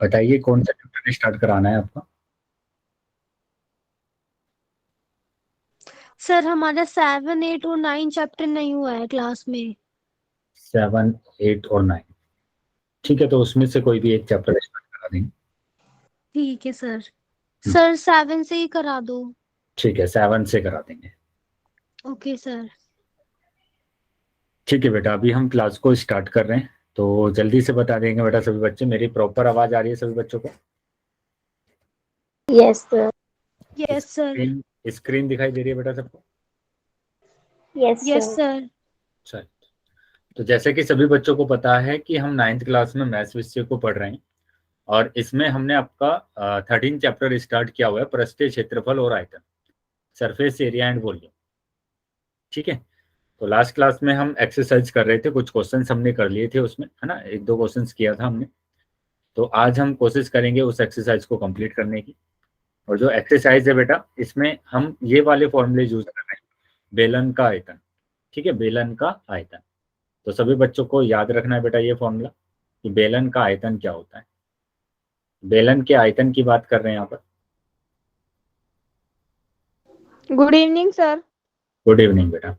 बताइए कौन सा चैप्टर स्टार्ट कराना है आपका। सर हमारा 7, 8 और 9 चैप्टर नहीं हुआ है क्लास में। 7, 8 और 9। ठीक है, तो उसमें से कोई भी एक चैप्टर स्टार्ट करा देंगे। ठीक है सर। हम्म, सर 7 से ही करा दो। ठीक है, 7 से करा देंगे। Okay sir. ठीक है बेटा, अभी हम क्लास को स्टार्ट कर रहे हैं, तो जल्दी से बता देंगे बेटा सभी बच्चे। मेरी प्रॉपर आवाज आ रही है सभी बच्चों को? Yes sir. Yes sir. Screen screen दिखाई दे रही है बेटा सबको? Yes yes sir. सर। चल, तो जैसे कि सभी बच्चों को पता है कि हम 9th क्लास में मैथ्स विषय को पढ़ रहे हैं, और इसमें हमने आपका 13 चैप्टर स्टार्ट किया हुआ है, पृष्ठीय क्षेत्रफल और आयतन, सरफेस एरिया एंड वॉल्यूम। ठीक है, तो लास्ट क्लास में हम एक्सरसाइज कर रहे थे, कुछ क्वेश्चंस हमने कर लिए थे उसमें, है ना, एक दो क्वेश्चंस किया था हमने। तो आज हम कोशिश करेंगे उस एक्सरसाइज को कंप्लीट करने की। और जो एक्सरसाइज है बेटा, इसमें हम ये वाले फॉर्मूले यूज कर रहे हैं। बेलन का आयतन, ठीक है, बेलन का आयतन। तो सभी बच्चों को याद रखना है बेटा ये फॉर्मूला, कि बेलन का आयतन क्या होता है। बेलन के आयतन की बात कर रहे हैं यहाँ पर। Good evening sir. Good evening बेटा।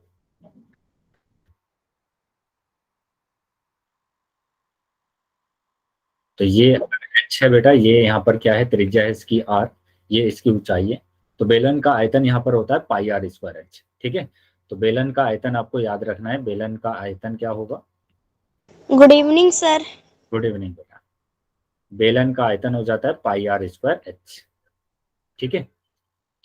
तो ये एच है बेटा, ये यहाँ पर क्या है, त्रिज्या है इसकी आर, ये इसकी ऊंचाई है। तो बेलन का आयतन यहाँ पर होता है पाई आर स्क्वायर एच। ठीक है, तो बेलन का आयतन आपको याद रखना है, बेलन का आयतन क्या होगा। Good evening sir. Good evening बेटा। बेलन का आयतन हो जाता है पाई आर स्क्वायर एच। ठीक है,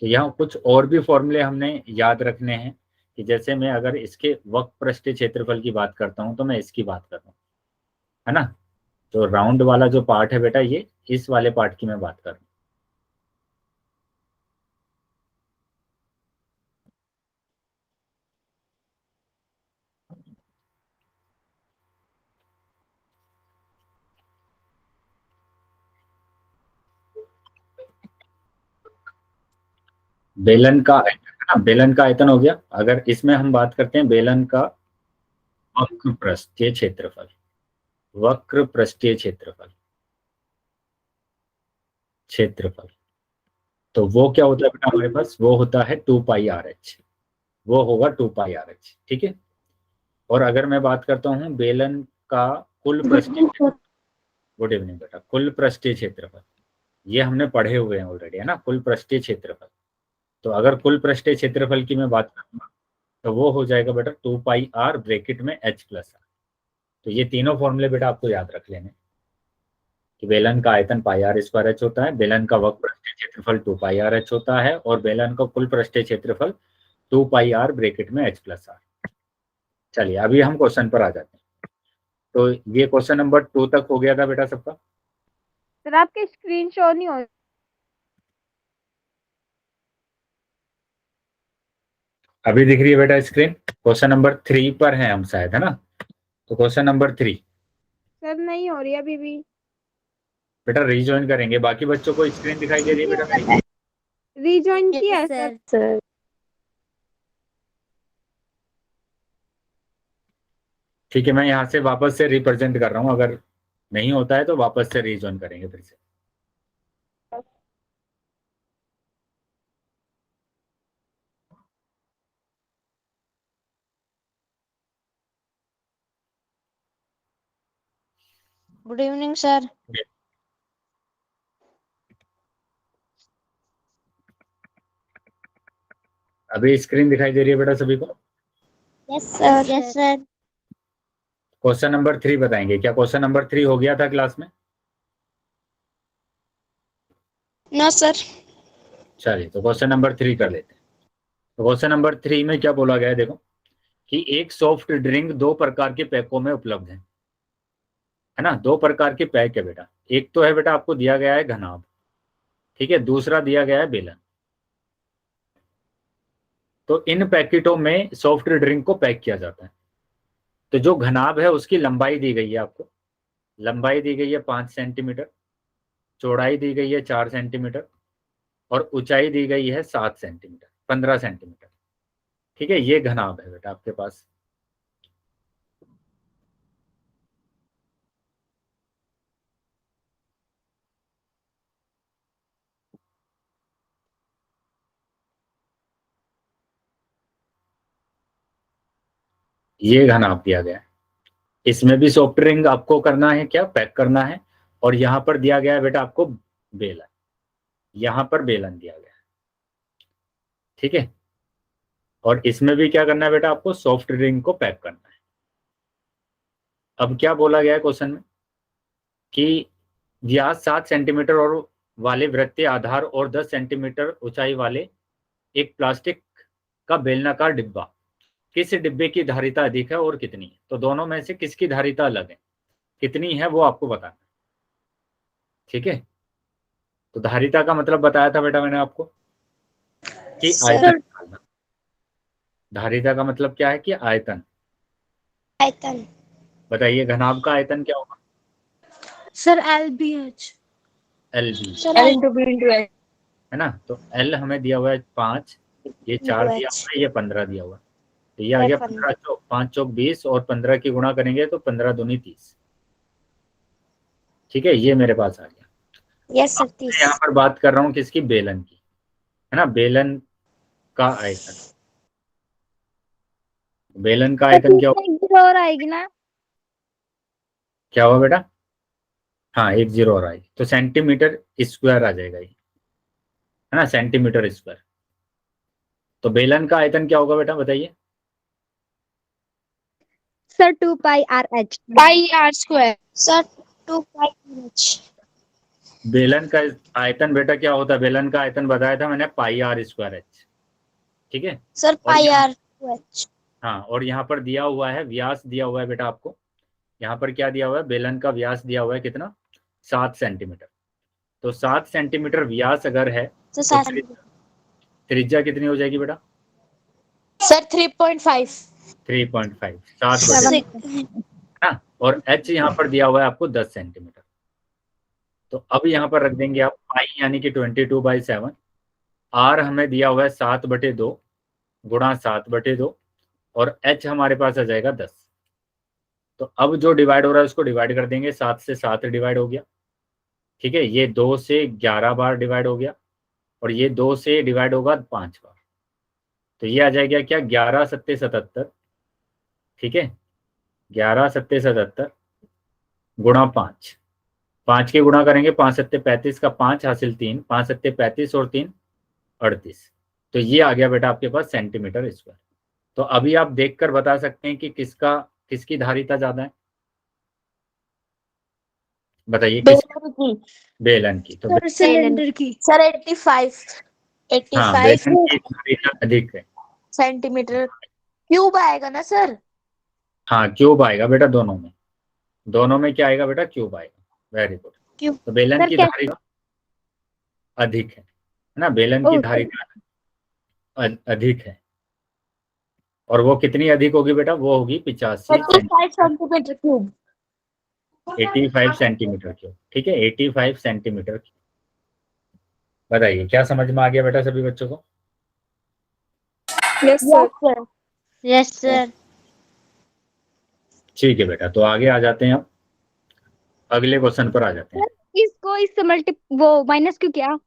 तो यहाँ कुछ और भी फॉर्मूले हमने याद रखने हैं, कि जैसे मैं अगर इसके वक्र पृष्ठीय क्षेत्रफल की बात करता हूँ, तो मैं इसकी बात कर रहा हूँ, है ना। तो राउंड वाला जो पार्ट है बेटा, ये इस वाले पार्ट की मैं बात कर रहा हूँ। बेलन का आयतन है ना, बेलन का आयतन हो गया। अगर इसमें हम बात करते हैं बेलन का वक्र पृष्ठीय क्षेत्रफल, वक्र पृष्ठीय क्षेत्रफल, क्षेत्रफल, तो वो क्या होता है बेटा हमारे पास, वो होता है 2 पाई आर एच। वो होगा 2 पाई आर एच। ठीक है, और अगर मैं बात करता हूँ बेलन का कुल पृष्ठीय, गुड इवनिंग बेटा, कुल पृष्ठीय क्षेत्रफल, ये हमने पढ़े हुए हैं ऑलरेडी, है ना, कुल पृष्ठीय क्षेत्रफल। तो अगर कुल पृष्ठीय क्षेत्रफल की मैं बात करूंगा, तो वो हो जाएगा बेटा 2 पाई आर ब्रैकेट में एच प्लस आर। तो ये तीनों फॉर्मूले बेटा आपको याद रख लेने, कि बेलन का आयतन पाई आर स्क्वायर एच होता है, बेलन का वक्र पृष्ठीय क्षेत्रफल 2 पाई आर एच होता है, और बेलन का कुल पृष्ठीय क्षेत्रफल 2 पाई आर ब्रैकेट में एच प्लस आर। चलिए अभी हम क्वेश्चन पर आ जाते हैं। तो ये क्वेश्चन नंबर 2 तक हो गया था बेटा सबका। सर आपके स्क्रीन शो नहीं हो। अभी दिख रही है बेटा स्क्रीन? क्वेश्चन नंबर 3 पर है हम शायद, है ना। तो क्वेश्चन नंबर 3, सर नहीं हो रही अभी भी। बेटा रीजॉइन करेंगे। बाकी बच्चों को स्क्रीन दिखाई दे रही है बेटा मेरी? रीजॉइन किया यस है सर। सर। सर ठीक है, मैं यहाँ से वापस से रिप्रेजेंट कर रहा हूँ, अगर नहीं होता है तो वापस से रीजॉइन करेंगे फिर से। Good evening sir. अभी स्क्रीन दिखाई दे रही है बेटा सभी को? Yes sir. Yes sir. Question number 3 बताएंगे क्या? क्वेश्चन नंबर 3 हो गया था क्लास में? No sir. चलिए तो क्वेश्चन नंबर 3 कर लेते हैं। तो क्वेश्चन नंबर 3 में क्या बोला गया है देखो, कि एक सॉफ्ट ड्रिंक दो प्रकार के पैकों में उपलब्ध है ना। दो प्रकार के पैक है बेटा। एक तो है बेटा आपको दिया गया है घनाभ, ठीक है, दूसरा दिया गया है बेलन। तो इन पैकेटों में सॉफ्ट ड्रिंक को पैक किया जाता है। तो जो घनाभ है उसकी लंबाई दी गई है आपको, लंबाई दी गई है 5 सेंटीमीटर, चौड़ाई दी गई है 4 सेंटीमीटर, और ऊंचाई दी गई है 7 सेंटीमीटर, 15 सेंटीमीटर। ठीक है, ये घनाभ है बेटा आपके पास। ये घनाभ दिया गया है, इसमें भी सॉफ्ट रिंग आपको करना है, क्या पैक करना है। और यहाँ पर दिया गया है बेटा आपको बेलन, यहाँ पर बेलन दिया गया है, ठीक है। और इसमें भी क्या करना है बेटा आपको, सॉफ्ट रिंग को पैक करना है। अब क्या बोला गया है क्वेश्चन में कि व्यास 7 सेंटीमीटर और वाले वृत्तीय आधार और 10 सेंटीमीटर ऊंचाई वाले एक प्लास्टिक का बेलनाकार डिब्बा, किस डिब्बे की धारिता अधिक है और कितनी है। तो दोनों में से किसकी धारिता अलग है, कितनी है, वो आपको बताना, ठीक है। तो धारिता का मतलब बताया था बेटा मैंने आपको कि आयतन निकालना। धारिता का मतलब क्या है कि आयतन। आयतन। बताइए घनाभ का आयतन क्या होगा। Sir LBH। LB L into B into H। है ना। तो L हमें दिया हुआ है 5, ये 4 दिया हुआ है, ये 15 दिया हुआ है। तो ये आ गया 15 चौक 5 चौक 20 और 15 की गुणा करेंगे तो 15 दूनी 30, ठीक है। ये मेरे पास आ गया। Yes sir 30। यहाँ पर बात कर रहा हूँ किसकी, बेलन की, है ना। बेलन का आयतन, बेलन का आयतन क्या होगा, और आएगी ना। क्या हुआ बेटा, हाँ 1 0 और आई तो सेंटीमीटर स्क्वायर आ जाएगा ये, है ना, सेंटीमीटर स्क्वायर। तो बेलन का आयतन क्या होगा बेटा बताइए। Sir 2 pi RH। Pi are square. Sir 2 pi h। बेलन का आयतन बेटा क्या होता है, बेलन का आयतन बताया था मैंने पाई आर स्क्वायर एच, ठीक है। Sir pi R h। हाँ, और यहाँ पर दिया हुआ है व्यास दिया हुआ है बेटा आपको, यहाँ पर क्या दिया हुआ है, बेलन का व्यास दिया हुआ है कितना, 7 सेंटीमीटर। तो 7 सेंटीमीटर व्यास अगर है तो तो त्रिज्या कितनी हो जाएगी बेटा, सर 3.5। 3.5, 7/2, ना। और h यहाँ पर दिया हुआ है आपको 10 सेंटीमीटर। तो अब यहाँ पर रख देंगे आप पाई यानी कि 22/7, r हमें दिया हुआ है 7/2 गुणा 7/2 और h हमारे पास आ जाएगा 10। तो अब जो डिवाइड हो रहा है उसको डिवाइड कर देंगे, 7 से 7 डिवाइड हो गया, ठीक है। ये 2 से 11 बार डिवाइड हो गया और ये 2 से डिवाइड होगा 5 बार। तो ये आ जाएगा क्या, 11 सत्ते 77, ठीक है। 11 सत्ते 77 गुणा 5, 5 के गुणा करेंगे 5 सत्ते 35 का 5 हासिल 3, 5 सत्ते 35 और 3 38। तो ये आ गया बेटा आपके पास सेंटीमीटर स्क्वायर। तो अभी आप देखकर बता सकते हैं कि किसकी धारिता ज्यादा है, बताइए किस, बेलन की। तो सर सिलेंडर की। सर 85 हाँ, बेलन की धारिता अधिक है। सेंटीमीटर क्यूब आएगा ना सर। हाँ क्यूब आएगा बेटा, दोनों में क्या आएगा बेटा, क्यूब आएगा। Very good. क्यूब। तो बेलन सर की क्या, धारिता अधिक है ना, बेलन की धारिता अधिक है। और वो कितनी अधिक होगी बेटा, वो होगी 85 सेंटीमीटर क्यूब। 85 सेंटीमीटर क्यूब, ठीक है, 85 सेंटीमीटर क्यूब। बताइए क्या समझ में आ गया बेटा सभी बच्चों को। Yes sir. Yes sir. ठीक है बेटा, तो आगे आ जाते हैं, अब अगले क्वेश्चन पर आ जाते हैं। इसको इससे वो माइनस क्यों किया।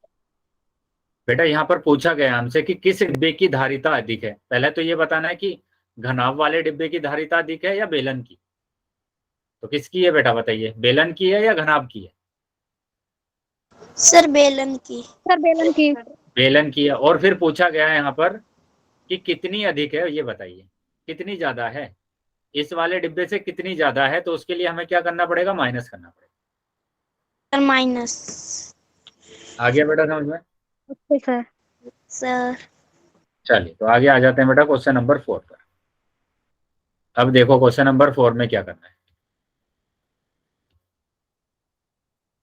बेटा यहाँ पर पूछा गया हमसे कि किस डिब्बे की धारिता अधिक है। पहले तो ये बताना है कि घनाभ वाले डिब्बे की धारिता अधिक है या बेलन की। तो किसकी है बेटा बताइए, बेलन की है या घनाभ की है। सर बेलन की। सर बेलन की। बेलन की है। और फिर पूछा गया है यहाँ पर कि कितनी अधिक है, ये बताइए कितनी ज्यादा है, इस वाले डिब्बे से कितनी ज्यादा है। तो उसके लिए हमें क्या करना पड़ेगा, माइनस करना पड़ेगा। Sir minus. आ गया बेटा समझ में। Okay sir. सर चलिए तो आगे आ जाते हैं बेटा क्वेश्चन नंबर 4 पर। अब देखो क्वेश्चन नंबर 4 में क्या करना है।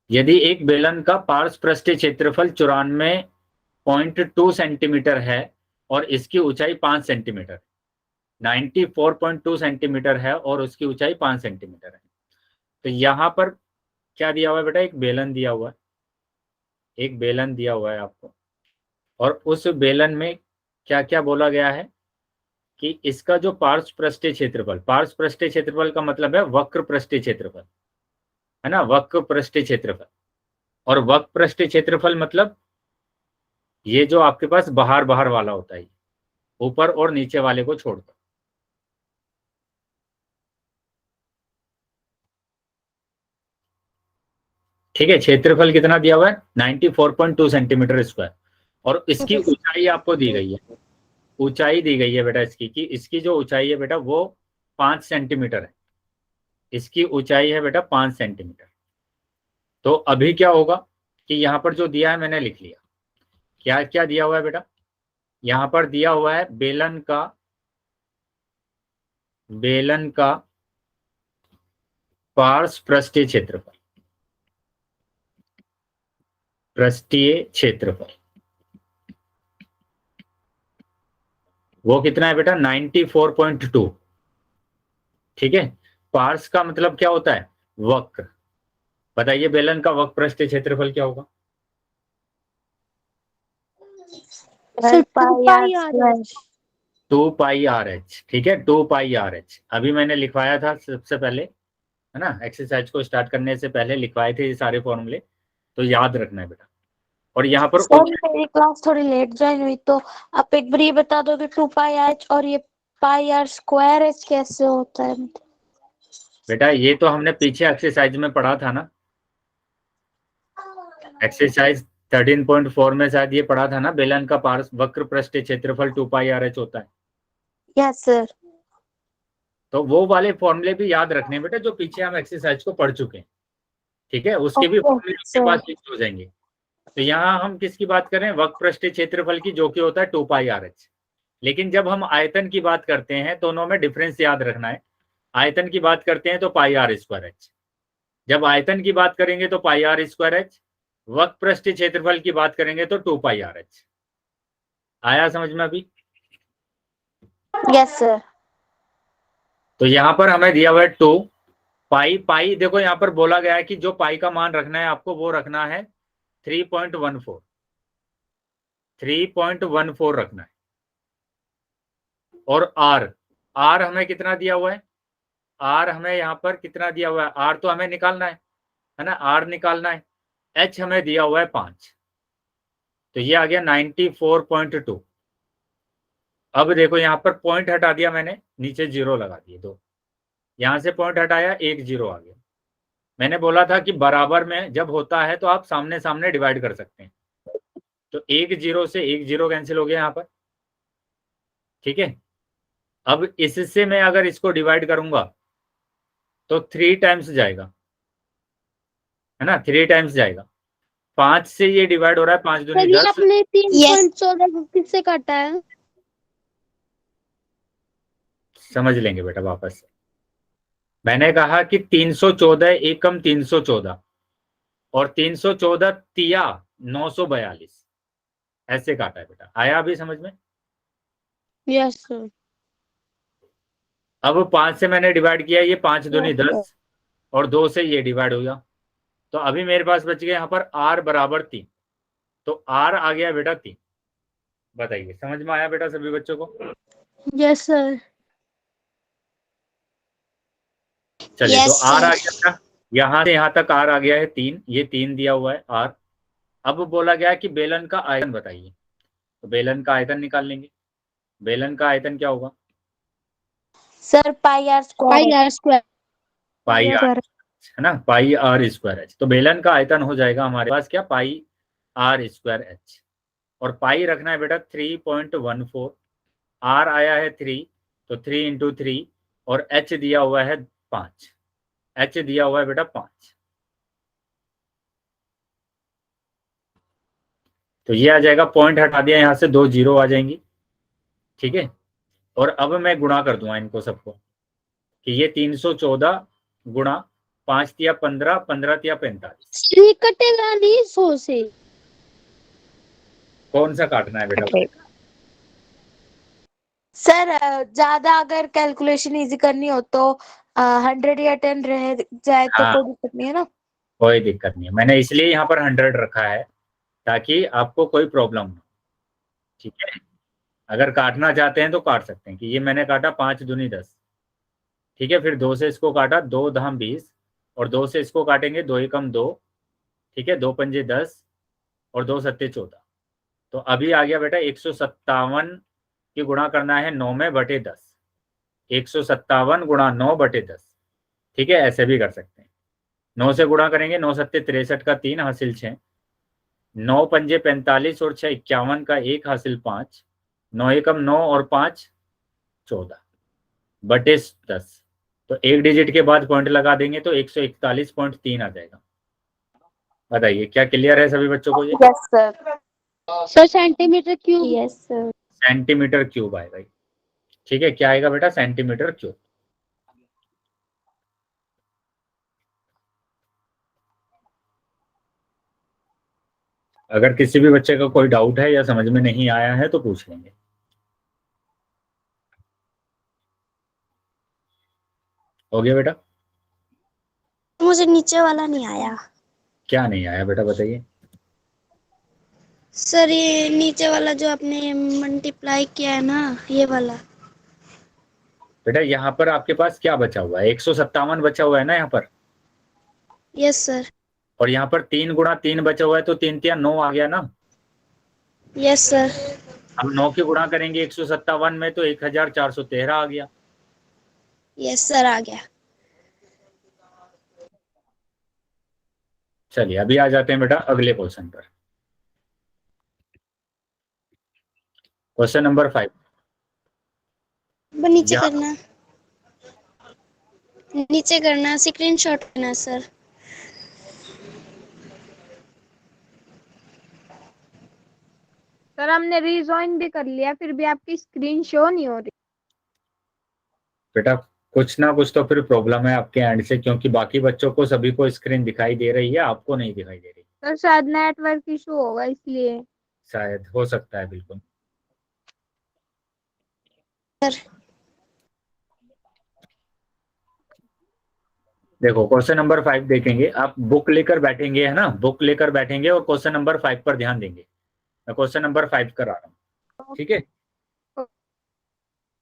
यदि एक बेलन का पार्श्व पृष्ठीय क्षेत्रफल 94.2 सेंटीमीटर है और इसकी ऊंचाई 5 सेंटीमीटर, 94.2 सेंटीमीटर है और उसकी ऊंचाई 5 सेंटीमीटर है। तो यहाँ पर क्या दिया हुआ है बेटा, एक बेलन दिया हुआ है, एक बेलन दिया हुआ है आपको। और उस बेलन में क्या क्या बोला गया है कि इसका जो पार्श्व पृष्ठीय क्षेत्रफल, पार्श्व पृष्ठीय क्षेत्रफल का मतलब है वक्र पृष्ठीय क्षेत्रफल, है ना, वक्र पृष्ठीय क्षेत्रफल। और वक्र पृष्ठीय क्षेत्रफल मतलब ये जो आपके पास बाहर बाहर वाला होता है, ऊपर और नीचे वाले को छोड़कर, ठीक है, क्षेत्रफल कितना दिया हुआ है 94.2 सेंटीमीटर स्क्वायर, और इसकी ऊंचाई आपको दी गई है, ऊंचाई दी गई है बेटा इसकी, कि इसकी जो ऊंचाई है बेटा वो 5 सेंटीमीटर है, इसकी ऊंचाई है बेटा 5 सेंटीमीटर। तो अभी क्या होगा कि यहाँ पर जो दिया है मैंने लिख लिया, क्या क्या दिया हुआ है बेटा, यहाँ पर दिया हुआ है बेलन का पार्श्व पृष्ठीय क्षेत्रफल, पृष्ठीय क्षेत्रफल वो कितना है बेटा 94.2। ठीक है, पार्श्व का मतलब क्या होता है, वक्र। बताइए बेलन का वक्र पृष्ठीय क्षेत्रफल क्या होगा? Sir 2πr²। 2πr(h). ठीक है, 2πr(h). अभी मैंने लिखवाया था सबसे पहले, है ना, एक्सरसाइज को स्टार्ट करने से पहले लिखवाए थे ये सारे फॉर्मूले, तो याद रखना है बेटा। और यहाँ पर सर मेरी क्लास थोड़ी लेट ज्वाइन हुई, तो आप एक बार ये बता दो कि 2πr और ये πr² कैसे होता है? बेटा ये तो हमने पीछे एक्सरसाइज में पढ़ा था ना, एक्सरसाइज 13.4 में शायद ये पढ़ा था ना, बेलन का पार्श्व वक्र पृष्ठीय क्षेत्रफल 2πr(h) होता है। Yes sir. तो वो वाले फॉर्मूले भी याद रखने बेटा जो पीछे हम एक्सरसाइज को पढ़ चुके हैं। ठीक है, उसके भी फॉर्मूले उसके बाद फिक्स हो जाएंगे। तो यहाँ हम किसकी बात करें, वक्र पृष्ठीय क्षेत्रफल की, जो कि होता है 2πr(h). लेकिन जब हम आयतन की बात करते हैं, दोनों में डिफरेंस याद रखना है। आयतन की बात करते हैं तो πr²h, जब आयतन की बात करेंगे तो πr²h, वक्र पृष्ठीय क्षेत्रफल की बात करेंगे तो 2πr(h). आया समझ में अभी? Yes sir. तो यहाँ पर हमें दिया हुआ है 2 पाई, देखो यहाँ पर बोला गया है कि जो पाई का मान रखना है आपको वो रखना है 3.14 रखना है। और आर हमें कितना दिया हुआ है, आर हमें यहाँ पर कितना दिया हुआ है, आर तो हमें निकालना है ना, आर निकालना है। एच हमें दिया हुआ है 5, तो ये आ गया 94.2। अब देखो यहाँ पर पॉइंट हटा दिया मैंने, नीचे 0 लगा दिए 2, यहाँ से पॉइंट हटाया 1 0 आ गया। मैंने बोला था कि बराबर में जब होता है तो आप सामने सामने डिवाइड कर सकते हैं, तो 1 0 से 1 0 कैंसिल हो गया यहाँ पर। ठीक है, अब इससे मैं अगर इसको डिवाइड करूंगा तो 3 टाइम्स जाएगा, है ना, 3 टाइम्स जाएगा। 5 से ये डिवाइड हो रहा है, 5 दूनी 10। आपने 3.14 किससे काटा है? समझ लेंगे बेटा वापस से। मैंने कहा कि 314 एकम 314 और 314 तिया 942, ऐसे काटा है बेटा। आया अभी समझ में? Yes sir. अब 5 से मैंने डिवाइड किया, ये 5 दूनी 10 और 2 से ये डिवाइड हो गया, तो अभी मेरे पास बच गया यहाँ पर r बराबर 3, तो r आ गया बेटा 3। बताइए समझ में आया बेटा सभी बच्चों को? Yes sir. चलिए तो r आ गया था, यहाँ से यहाँ तक r आ गया है 3, ये 3 दिया हुआ है r। अब बोला गया कि बेलन का आयतन बताइए, तो बेलन का आयतन निकाल लेंगे। बेलन का आयतन क्या होगा सर πr²। पाई आर, है ना, πr²h। तो बेलन का आयतन हो जाएगा हमारे पास क्या, πr²h। और पाई रखना है बेटा 3.14, r आया है 3, तो 3 × 3, और h दिया हुआ है 5, h दिया हुआ है बेटा 5। तो ये आ जाएगा, पॉइंट हटा दिया यहाँ से, 2 0 आ जाएंगी। ठीक है, और अब मैं गुणा कर दूंगा इनको सबको, कि ये 314 गुणा 5 तिया 15, 15 तिया 45। कटेगा नहीं 100 से। कौन सा काटना है बेटा? सर ज्यादा अगर कैलकुलेशन इजी करनी हो तो 100 या 10 रह जाए तो हाँ, कोई दिक्कत नहीं है ना? कोई दिक्कत नहीं है, मैंने इसलिए यहाँ पर 100 रखा है ताकि आपको कोई प्रॉब्लम ना। ठीक है, अगर काटना चाहते हैं तो काट सकते हैं, कि ये मैंने काटा 5 दूनी 10। ठीक है, फिर 2 से इसको काटा, 2 धाम 20, और 2 से इसको काटेंगे, 2 एकम 2। ठीक है, 2 पंजे 10 और 2 सत्ते 14। तो अभी आ गया बेटा 157 की गुणा करना है 9 में बटे 10, 157 गुणा 9 बटे 10। ठीक है, ऐसे भी कर सकते हैं। 9 से गुणा करेंगे, 9 सत्ते 63 का 3 हासिल 6, 9 पंजे 45 और 6 51 का 1 हासिल 5, 9 एकम 9 और 5 14 बटे 10। तो एक डिजिट के बाद पॉइंट लगा देंगे तो 141.3 आ जाएगा। बताइए क्या क्लियर है सभी बच्चों को ये? Yes sir. Sir centimetre cube. Yes sir. Centimetre cube आएगा। ठीक है, क्या आएगा बेटा? Centimetre cube. अगर किसी भी बच्चे का कोई डाउट है या समझ में नहीं आया है तो पूछ लेंगे। हो गया बेटा? मुझे नीचे वाला नहीं आया। क्या नहीं आया बेटा बताइए? सर ये नीचे वाला जो आपने मल्टीप्लाई किया है ना, ये वाला। बेटा यहाँ पर आपके पास क्या बचा हुआ है? 157 बचा हुआ है ना यहाँ पर, यस सर। और यहाँ पर 3 गुणा 3 बचा हुआ है, तो 3 तिया 9 आ गया ना। Yes sir. अब 9 की गुणा करेंगे 157 में तो 1413 आ गया। यस सर, आ गया। चलिए अभी आ जाते हैं बेटा अगले क्वेश्चन पर। Question number 5। नीचे करना, नीचे करना, स्क्रीनशॉट करना सर। सर हमने रीजॉइन भी कर लिया, फिर भी आपकी स्क्रीन शो नहीं हो रही। बेटा कुछ ना कुछ तो फिर प्रॉब्लम है आपके एंड से, क्योंकि बाकी बच्चों को सभी को स्क्रीन दिखाई दे रही है, आपको नहीं दिखाई दे रही। सर शायद नेटवर्क इशू होगा इसलिए। शायद हो सकता है, बिल्कुल। सर देखो क्वेश्चन नंबर 5 देखेंगे, आप बुक लेकर बैठेंगे है ना, बुक लेकर बैठेंगे और क्वेश्चन नंबर 5 पर ध्यान देंगे। मैं क्वेश्चन नंबर 5 करा रहा हूँ, ठीक है?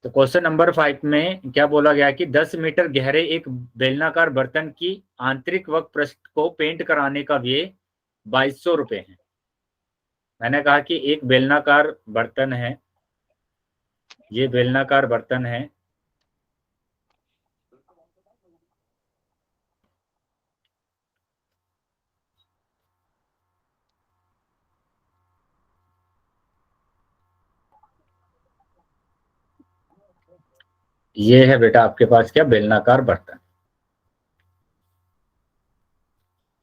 तो क्वेश्चन नंबर 5 में क्या बोला गया कि 10 मीटर गहरे एक बेलनाकार बर्तन की आंतरिक वक्र पृष्ठ को पेंट कराने का व्यय 2200 रुपये है। मैंने कहा कि एक बेलनाकार बर्तन है, ये बेलनाकार बर्तन है, ये है बेटा आपके पास क्या? बेलनाकार बर्तन।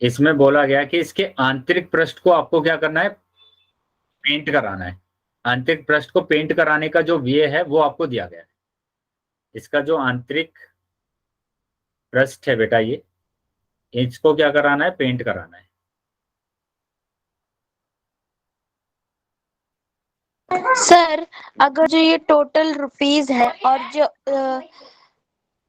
इसमें बोला गया कि इसके आंतरिक पृष्ठ को आपको क्या करना है? पेंट कराना है। आंतरिक पृष्ठ को पेंट कराने का जो व्यय है वो आपको दिया गया है। इसका जो आंतरिक पृष्ठ है बेटा, ये इसको क्या कराना है? पेंट कराना है। सर अगर जो ये टोटल रुपीज है और जो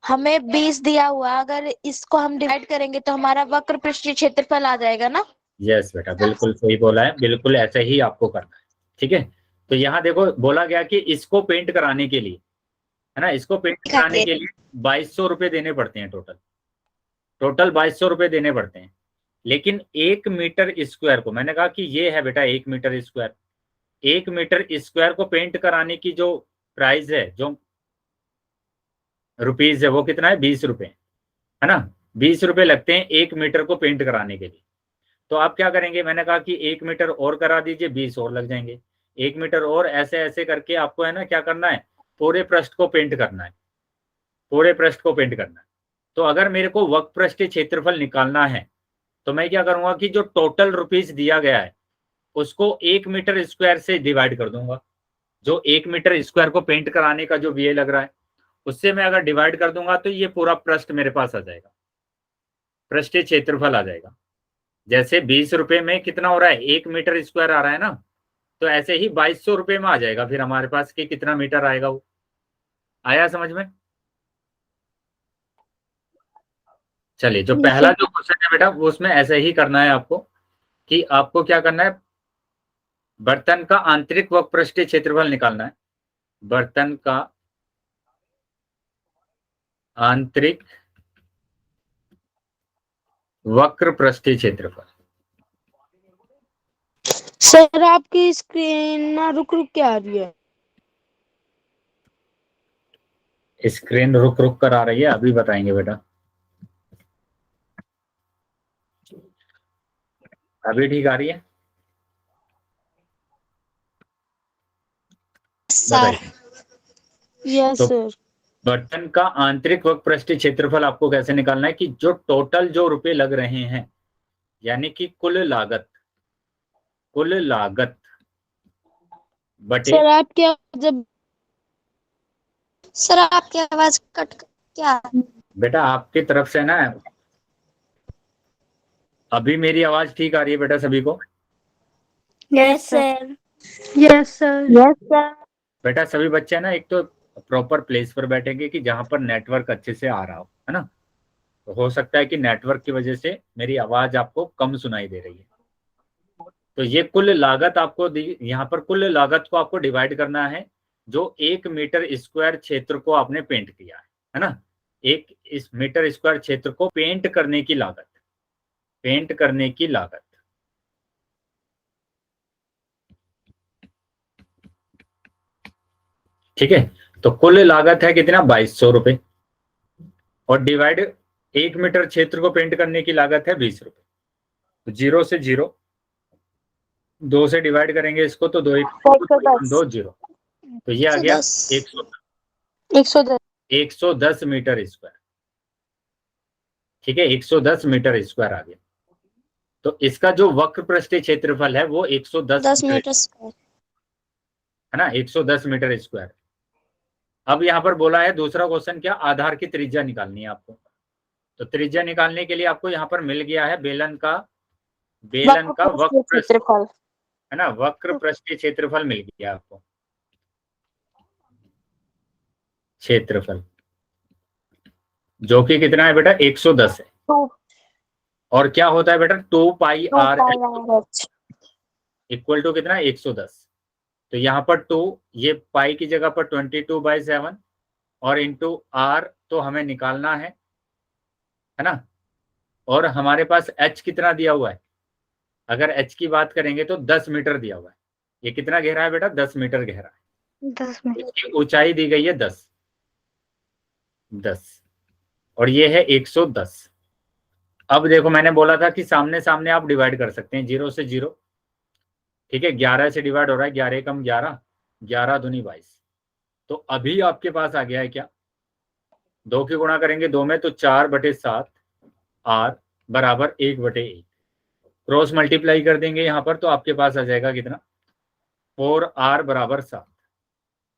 हमें 20 दिया हुआ, अगर इसको हम डिवाइड करेंगे तो हमारा वक्र पृष्ठीय क्षेत्रफल आ जाएगा ना? यस बेटा, बिल्कुल सही बोला है, बिल्कुल ऐसे ही आपको करना है। ठीक है, तो यहाँ देखो बोला गया कि इसको पेंट कराने के लिए, है ना, इसको पेंट कराने के लिए 2200 रुपये देने पड़ते हैं। टोटल 2200 रुपये देने पड़ते हैं। लेकिन 1 मीटर स्क्वायर को, मैंने कहा कि ये है बेटा 1 मीटर स्क्वायर, 1 मीटर स्क्वायर को पेंट कराने की जो प्राइस है, जो रुपीज है, वो कितना है? 20 रुपये, है ना। 20 रुपये लगते हैं 1 मीटर को पेंट कराने के लिए। तो आप क्या करेंगे? मैंने कहा कि 1 मीटर और करा दीजिए, 20 और लग जाएंगे। 1 मीटर और ऐसे ऐसे करके आपको, है ना, क्या करना है? पूरे पृष्ठ को पेंट करना है, पूरे पृष्ठ को पेंट करना है। तो अगर मेरे को वक्र पृष्ठीय क्षेत्रफल निकालना है तो मैं क्या करूंगा कि जो टोटल रुपीज दिया गया है उसको 1 मीटर स्क्वायर से डिवाइड कर दूंगा। जो 1 मीटर स्क्वायर को पेंट कराने का जो व्यय लग रहा है उससे मैं अगर डिवाइड कर दूंगा तो ये पूरा पृष्ठ मेरे पास आ जाएगा, पृष्ठीय क्षेत्रफल आ जाएगा। जैसे 20 रुपए में कितना हो रहा है? 1 मीटर स्क्वायर आ रहा है ना, तो ऐसे ही 2200 रुपये में आ जाएगा फिर हमारे पास कि कितना मीटर आएगा। वो आया समझ में? चलिए, जो पहला जो क्वेश्चन है बेटा वो उसमें ऐसे ही करना है आपको, कि आपको क्या करना है? बर्तन का आंतरिक वक्र पृष्ठीय क्षेत्रफल निकालना है। बर्तन का आंतरिक वक्र पृष्ठीय क्षेत्रफल। सर आपकी स्क्रीन ना रुक रुक के आ रही है। स्क्रीन रुक रुक कर आ रही है, अभी बताएंगे बेटा। अभी ठीक आ रही है? सर। बताइए। यस तो सर। बर्तन का आंतरिक वक्र पृष्ठीय क्षेत्रफल आपको कैसे निकालना है कि जो टोटल जो रुपए लग रहे हैं, यानी कि कुल लागत बटे। सर आपके जब सर आपकी आवाज कट क्या? बेटा आपकी तरफ से ना, अभी मेरी आवाज ठीक आ रही है बेटा सभी को? Yes sir. Yes sir. Yes sir. बेटा सभी बच्चे ना एक तो प्रॉपर प्लेस पर बैठेंगे कि जहां पर नेटवर्क अच्छे से आ रहा हो, है ना। तो हो सकता है कि नेटवर्क की वजह से मेरी आवाज आपको कम सुनाई दे रही है। तो ये कुल लागत आपको यहाँ पर कुल लागत को आपको डिवाइड करना है जो 1 मीटर स्क्वायर क्षेत्र को आपने पेंट किया है ना। 1 मीटर स्क्वायर क्षेत्र को पेंट करने की लागत, ठीक है। तो कुल लागत है कितना, 2200 रुपए, और डिवाइड 1 मीटर क्षेत्र को पेंट करने की लागत है 20 रुपए। तो 0 से 0, 2 से डिवाइड करेंगे इसको तो 2 2 0, तो ये आ गया 110 110 मीटर स्क्वायर। ठीक है, 110 मीटर स्क्वायर आ गया। तो इसका जो वक्र पृष्ठीय क्षेत्रफल है वो 110 10 मीटर मीटर स्क्वायर। है ना, 110 मीटर स्क्वायर। अब यहाँ पर बोला है दूसरा क्वेश्चन, क्या आधार की त्रिज्या निकालनी है आपको। तो त्रिज्या निकालने के लिए आपको यहाँ पर मिल गया है बेलन का वक्र क्षेत्रफल, है ना, वक्र पृष्ठीय क्षेत्रफल मिल गया आपको, क्षेत्रफल जो कि कितना है बेटा, 110 है। और क्या होता है बेटा, 2 पाई आर इक्वल टू कितना, 110। तो यहाँ पर 2, ये पाई की जगह पर 22/7 और इंटू आर तो हमें निकालना है ना। और हमारे पास h कितना दिया हुआ है, अगर h की बात करेंगे तो 10 मीटर दिया हुआ है। ये कितना गहरा है बेटा, 10 मीटर गहरा है। 10 मीटर। इसकी ऊंचाई दी गई है 10 और ये है 110। अब देखो मैंने बोला था कि सामने सामने आप डिवाइड कर सकते हैं, 0 से 0। ठीक है, 11 से डिवाइड हो रहा है, 11 कम 11, 11 दूनी 22। तो अभी आपके पास आ गया है क्या, 2 की गुणा करेंगे 2 में तो 4/7 आर बराबर 1/1। क्रॉस मल्टीप्लाई कर देंगे यहाँ पर तो आपके पास आ जाएगा कितना, 4r बराबर 7,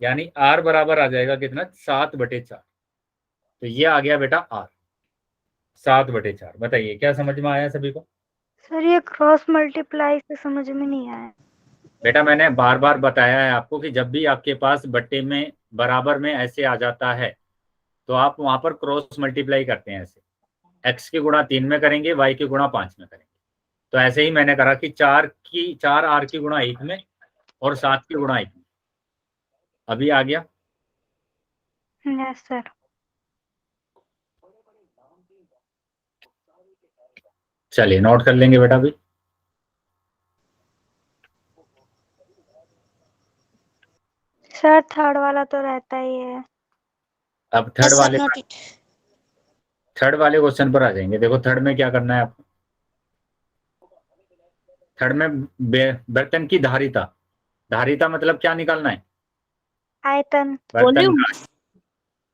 यानी r बराबर आ जाएगा कितना, 7/4। तो ये आ गया बेटा r 7/4। बताइए क्या समझ में आया सभी को? सर ये क्रॉस मल्टीप्लाई से समझ में नहीं आया। बेटा मैंने बार बार बताया है आपको कि जब भी आपके पास बट्टे में बराबर में ऐसे आ जाता है तो आप वहां पर क्रॉस मल्टीप्लाई करते हैं। ऐसे x की गुणा 3 में करेंगे, y की गुणा 5 में करेंगे। तो ऐसे ही मैंने करा कि 4r की गुणा 1 में और 7 की गुणा 1 में। अभी आ गया? Yes sir. चलिए नोट कर लेंगे बेटा अभी। सर थर्ड वाला तो रहता ही है। अब थर्ड वाले क्वेश्चन पर आ जाएंगे। देखो थर्ड में क्या करना है आपको। थर्ड में बर्तन की धारिता मतलब क्या निकालना है, आयतन।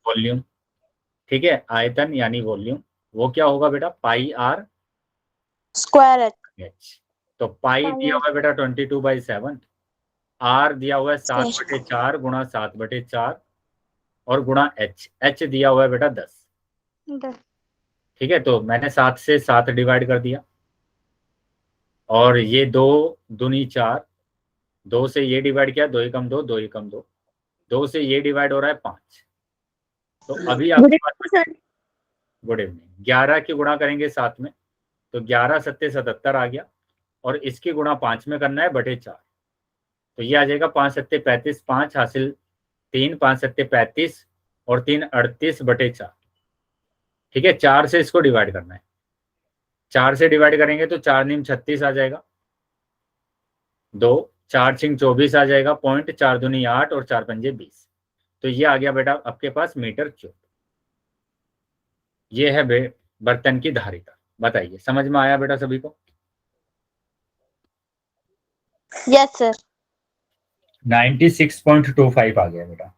वॉल्यूम। ठीक है, आयतन यानी वॉल्यूम। वो क्या होगा बेटा, पाई आर स्क्वायर एच। तो पाई दिया हुआ है बेटा 22/7, आर दिया हुआ है 7/4 गुणा 7/4 और गुणा एच दिया हुआ है बेटा 10। ठीक है, तो मैंने 7 से 7 डिवाइड कर दिया और ये 2 दूनी 4, 2 से ये डिवाइड किया, 2 एकम 2, 2 एकम 2, 2 से ये डिवाइड हो रहा है 5। तो अभी आपके पास गुड इवनिंग 11 की गुणा करेंगे 7 में तो 11 सत्ते 77 आ गया और इसकी गुणा 5 में करना है /4। तो ये आ जाएगा 5 सत्ते 35, 5 हासिल 3, 5 सत्ते 35 और 3 38/4। ठीक है, 4 से इसको डिवाइड करना है, 4 से डिवाइड करेंगे तो 4 नीम 36 आ जाएगा, 2 4 छिंग 24 आ जाएगा, पॉइंट 4 दूनी 8 और 4 पंजे 20। तो ये आ गया बेटा आपके पास मीटर क्यूब। ये है बर्तन की धारिता। बताइए समझ में आया बेटा सभी को? Yes sir. 96.25 आ गया बेटा।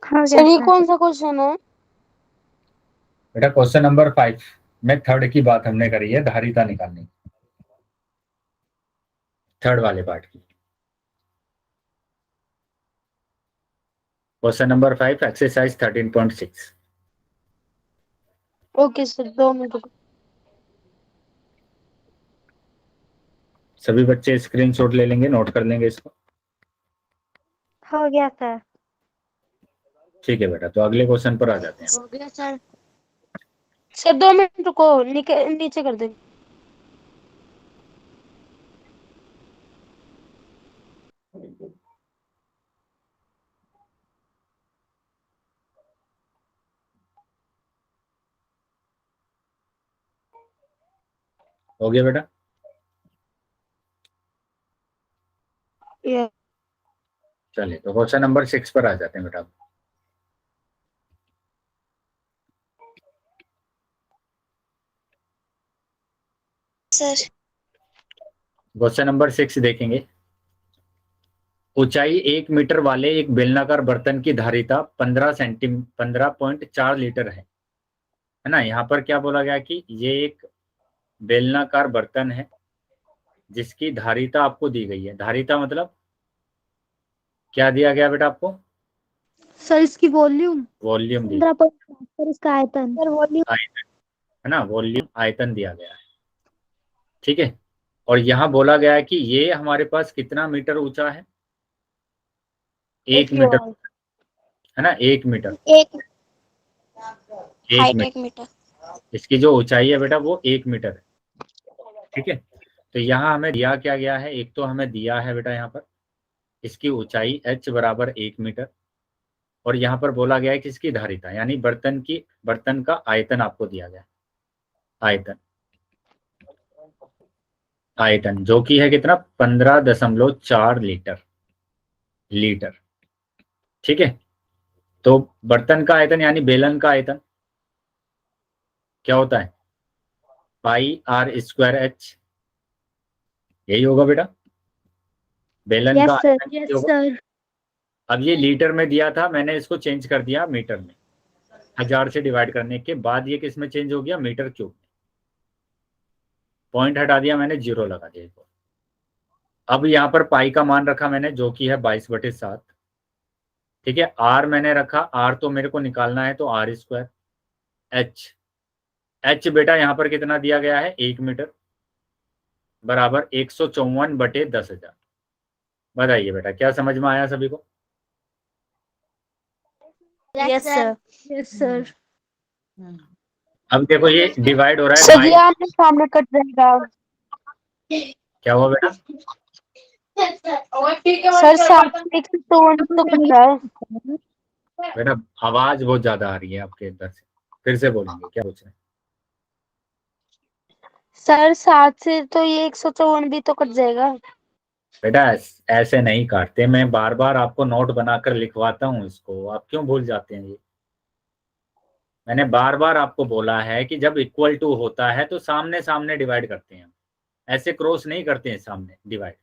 हाँ सर ये कौन सा क्वेश्चन है? बेटा क्वेश्चन नंबर 5 में थर्ड की बात हमने करी है, धारिता निकालनी, थर्ड वाले पार्ट की। Question number 5 exercise 13.6। Okay sir 2 minute रुको। सभी बच्चे स्क्रीनशॉट ले लेंगे, नोट कर लेंगे इसको। हो गया सर। ठीक है बेटा, तो अगले क्वेश्चन पर आ जाते हैं। हो गया सर। सर 2 मिनट रुको, नीचे कर दे। हो गया बेटा? ये चलिए तो क्वेश्चन नंबर 6 पर आ जाते हैं बेटा। सर क्वेश्चन नंबर 6 देखेंगे। ऊंचाई 1 मीटर वाले एक बेलनाकार बर्तन की धारिता 15.4 लीटर है ना। यहाँ पर क्या बोला गया कि ये एक बेलनाकार बर्तन है जिसकी धारिता आपको दी गई है। धारिता मतलब क्या दिया गया बेटा आपको? सर इसकी वॉल्यूम वॉल्यूम दी, 15.7 इसका आयतन। सर वॉल्यूम आयतन है ना, वॉल्यूम आयतन दिया गया है। ठीक है, और यहाँ बोला गया है कि ये हमारे पास कितना मीटर ऊंचा है? 1 मीटर है ना, 1 मीटर, एक 1 हाइट मीटर। 1 मीटर। इसकी जो ऊंचाई है बेटा वो 1 मीटर है। ठीक है, तो यहाँ हमें दिया क्या गया है? एक तो हमें दिया है बेटा यहाँ पर इसकी ऊंचाई h बराबर 1 मीटर, और यहाँ पर बोला गया है कि इसकी धारिता यानी बर्तन का आयतन आपको दिया गया है। आयतन जो कि है कितना? 15.4 लीटर। ठीक है, तो बर्तन का आयतन यानी बेलन का आयतन क्या होता है? पाई आर स्क्वायर एच, यही होगा बेटा। बेलन का आयतन यही होगा। सर। अब ये लीटर में दिया था, मैंने इसको चेंज कर दिया मीटर में। 1000 से डिवाइड करने के बाद ये किस में चेंज हो गया? मीटर क्यूब में। पॉइंट हटा दिया मैंने, 0 लगा दिया इसको। अब यहाँ पर पाई का मान रखा मैंने जो कि है 22/7। ठीक है, आर मैंने रखा, आर तो मेरे को निकालना है तो आर स्क्वायर। एच बेटा यहाँ पर कितना दिया गया है? 1 मीटर बराबर 154/10,000। बताइए बेटा, क्या समझ में आया सभी को? Yes sir. Yes sir. अब देखो ये डिवाइड हो रहा है सर ये आपने सामने कट जाएगा। क्या हुआ बेटा? सर 7 तो कट रहा है। बेटा आवाज बहुत ज्यादा आ रही है आपके इधर से, फिर से बोलेंगे, क्या पूछ रहे हैं? सर 7 से तो ये 154 भी तो कट जाएगा। बेटा ऐसे नहीं काटते, मैं बार बार आपको नोट बनाकर लिखवाता हूँ इसको, आप क्यों भूल जाते हैं? ये मैंने बार बार आपको बोला है कि जब इक्वल टू होता है तो सामने सामने डिवाइड करते हैं, ऐसे क्रॉस नहीं करते हैं सामने डिवाइड।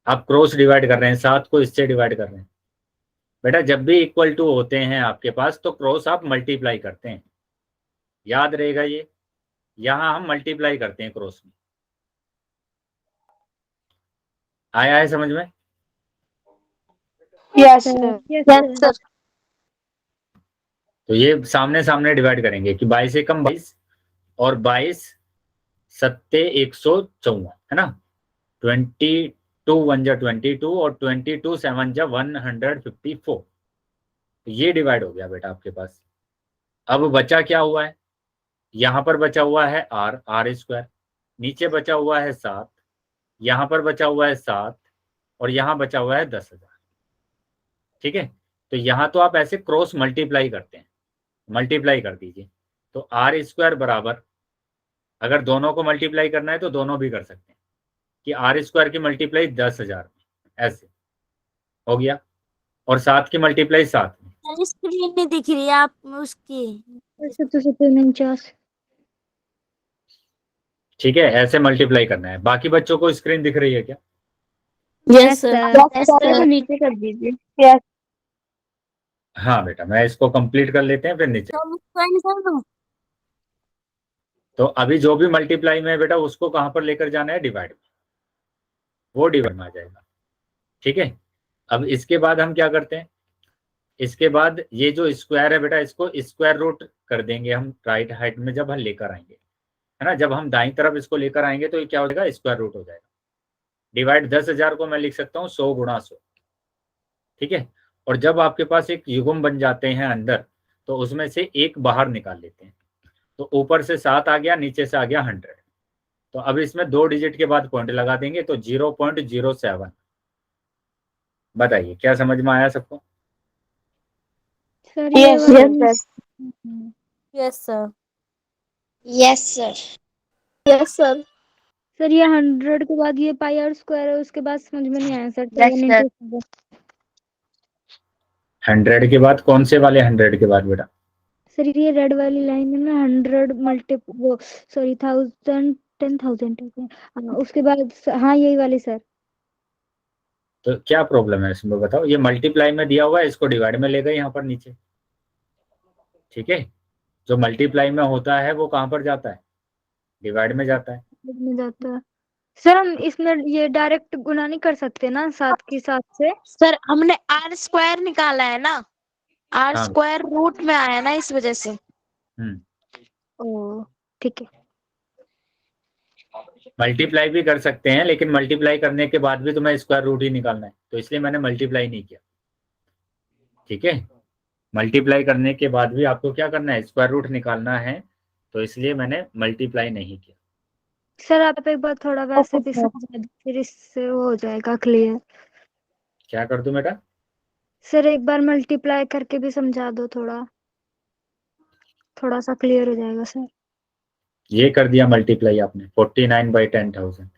आप क्रॉस डिवाइड कर रहे हैं, 7 को इससे डिवाइड कर रहे हैं। बेटा जब भी इक्वल टू होते हैं आपके पास तो क्रॉस आप मल्टीप्लाई करते हैं, याद रहेगा ये। यहां हम मल्टीप्लाई करते हैं क्रॉस में। आया है समझ में? Yes sir. तो ये सामने सामने डिवाइड करेंगे कि 22 एकम 22 और 22 सत्ते 154 है ना। 22 1 जा 22 और 22 7 जा 154। ये डिवाइड हो गया बेटा आपके पास। अब बचा क्या हुआ है? यहां पर बचा हुआ है आर स्क्वायर, नीचे बचा हुआ है 7, यहां पर बचा हुआ है 7 और यहां बचा हुआ है 10,000। ठीक है, तो यहां तो आप ऐसे क्रॉस मल्टीप्लाई करते हैं, मल्टीप्लाई कर दीजिए। तो आर स्क्वायर बराबर, अगर दोनों को मल्टीप्लाई करना है तो दोनों भी कर सकते हैं। कि आर स्क्वायर की मल्टीप्लाई 10,000 में, ऐसे हो गया, और 7 की मल्टीप्लाई 7 में। स्क्रीन नहीं दिख रही है आप उसकी। 749। ठीक है, ऐसे मल्टीप्लाई करना है। बाकी बच्चों को स्क्रीन दिख रही है क्या? Yes sir. नीचे कर दीजिए। हाँ बेटा, मैं इसको कंप्लीट कर लेते हैं फिर नीचे। तो अभी जो भी मल्टीप्लाई में है बेटा, उसको कहां पर लेकर जाना है? डिवाइड में, वो डिवाइड में आ जाएगा। ठीक है, अब इसके बाद हम क्या करते हैं? इसके बाद ये जो स्क्वायर है बेटा, इसको स्क्वायर रूट कर देंगे हम राइट हाइट में जब हम लेकर आएंगे, है ना। जब हम दाईं तरफ इसको लेकर आएंगे तो ये क्या हो जाएगा? स्क्वायर रूट हो जाएगा। डिवाइड 10,000 को मैं लिख सकता हूँ 100 गुणा 100। ठीक है, और जब आपके पास एक युग्म बन जाते हैं अंदर, तो उसमें से एक बाहर निकाल लेते हैं। तो ऊपर से 7 आ गया, नीचे से आ गया 100। तो अब इसमें 2 डिजिट के बाद पॉइंट लगा देंगे, तो 0.07। बताइए क्या समझ में आया सबको? Sir yes sir. Yes sir. Yes sir. Sir ये 100 के बाद ये पाई आर स्क्वायर है, उसके बाद समझ में नहीं आया सर। Yes, sir. 100 के बाद कौन से वाले 100 के बाद बेटा? सर ये रेड वाली लाइन है ना, 100 वो सॉरी 1000 10,000 उसके बाद हाँ यही वाली सर। तो क्या प्रॉब्लम है इसमें बताओ? ये मल्टीप्लाई में दिया हुआ है, इसको डिवाइड में ले गए यहाँ पर नीचे। ठीक है, जो मल्टीप्लाई में होता है वो कहाँ पर जाता है? डिवाइड में जाता है। में जाता है सर। हम इसमें ये डायरेक्ट गुना नहीं कर सकते ना 7 की 7 से? सर हमने आर स्क्वायर निकाला है ना, आर हाँ। स्क्वायर रूट में आया ना, इस वजह से। ओ ठीक है। मल्टीप्लाई भी कर सकते हैं, लेकिन मल्टीप्लाई करने के बाद भी तुम्हें स्क्वायर रूट ही निकालना है, तो इसलिए मैंने मल्टीप्लाई नहीं किया। ठीक है, मल्टीप्लाई करने के बाद भी आपको क्या करना है? स्क्वायर रूट निकालना है, तो इसलिए मैंने मल्टीप्लाई नहीं किया। सर आप एक बार थोड़ा वैसे भी समझा दो, फिर इससे वो हो जाएगा क्लियर। क्या कर दूं बेटा? सर एक बार मल्टीप्लाई करके भी समझा दो, थोड़ा सा क्लियर हो जाएगा सर। ये कर दिया मल्टीप्लाई आपने, 49/10,000।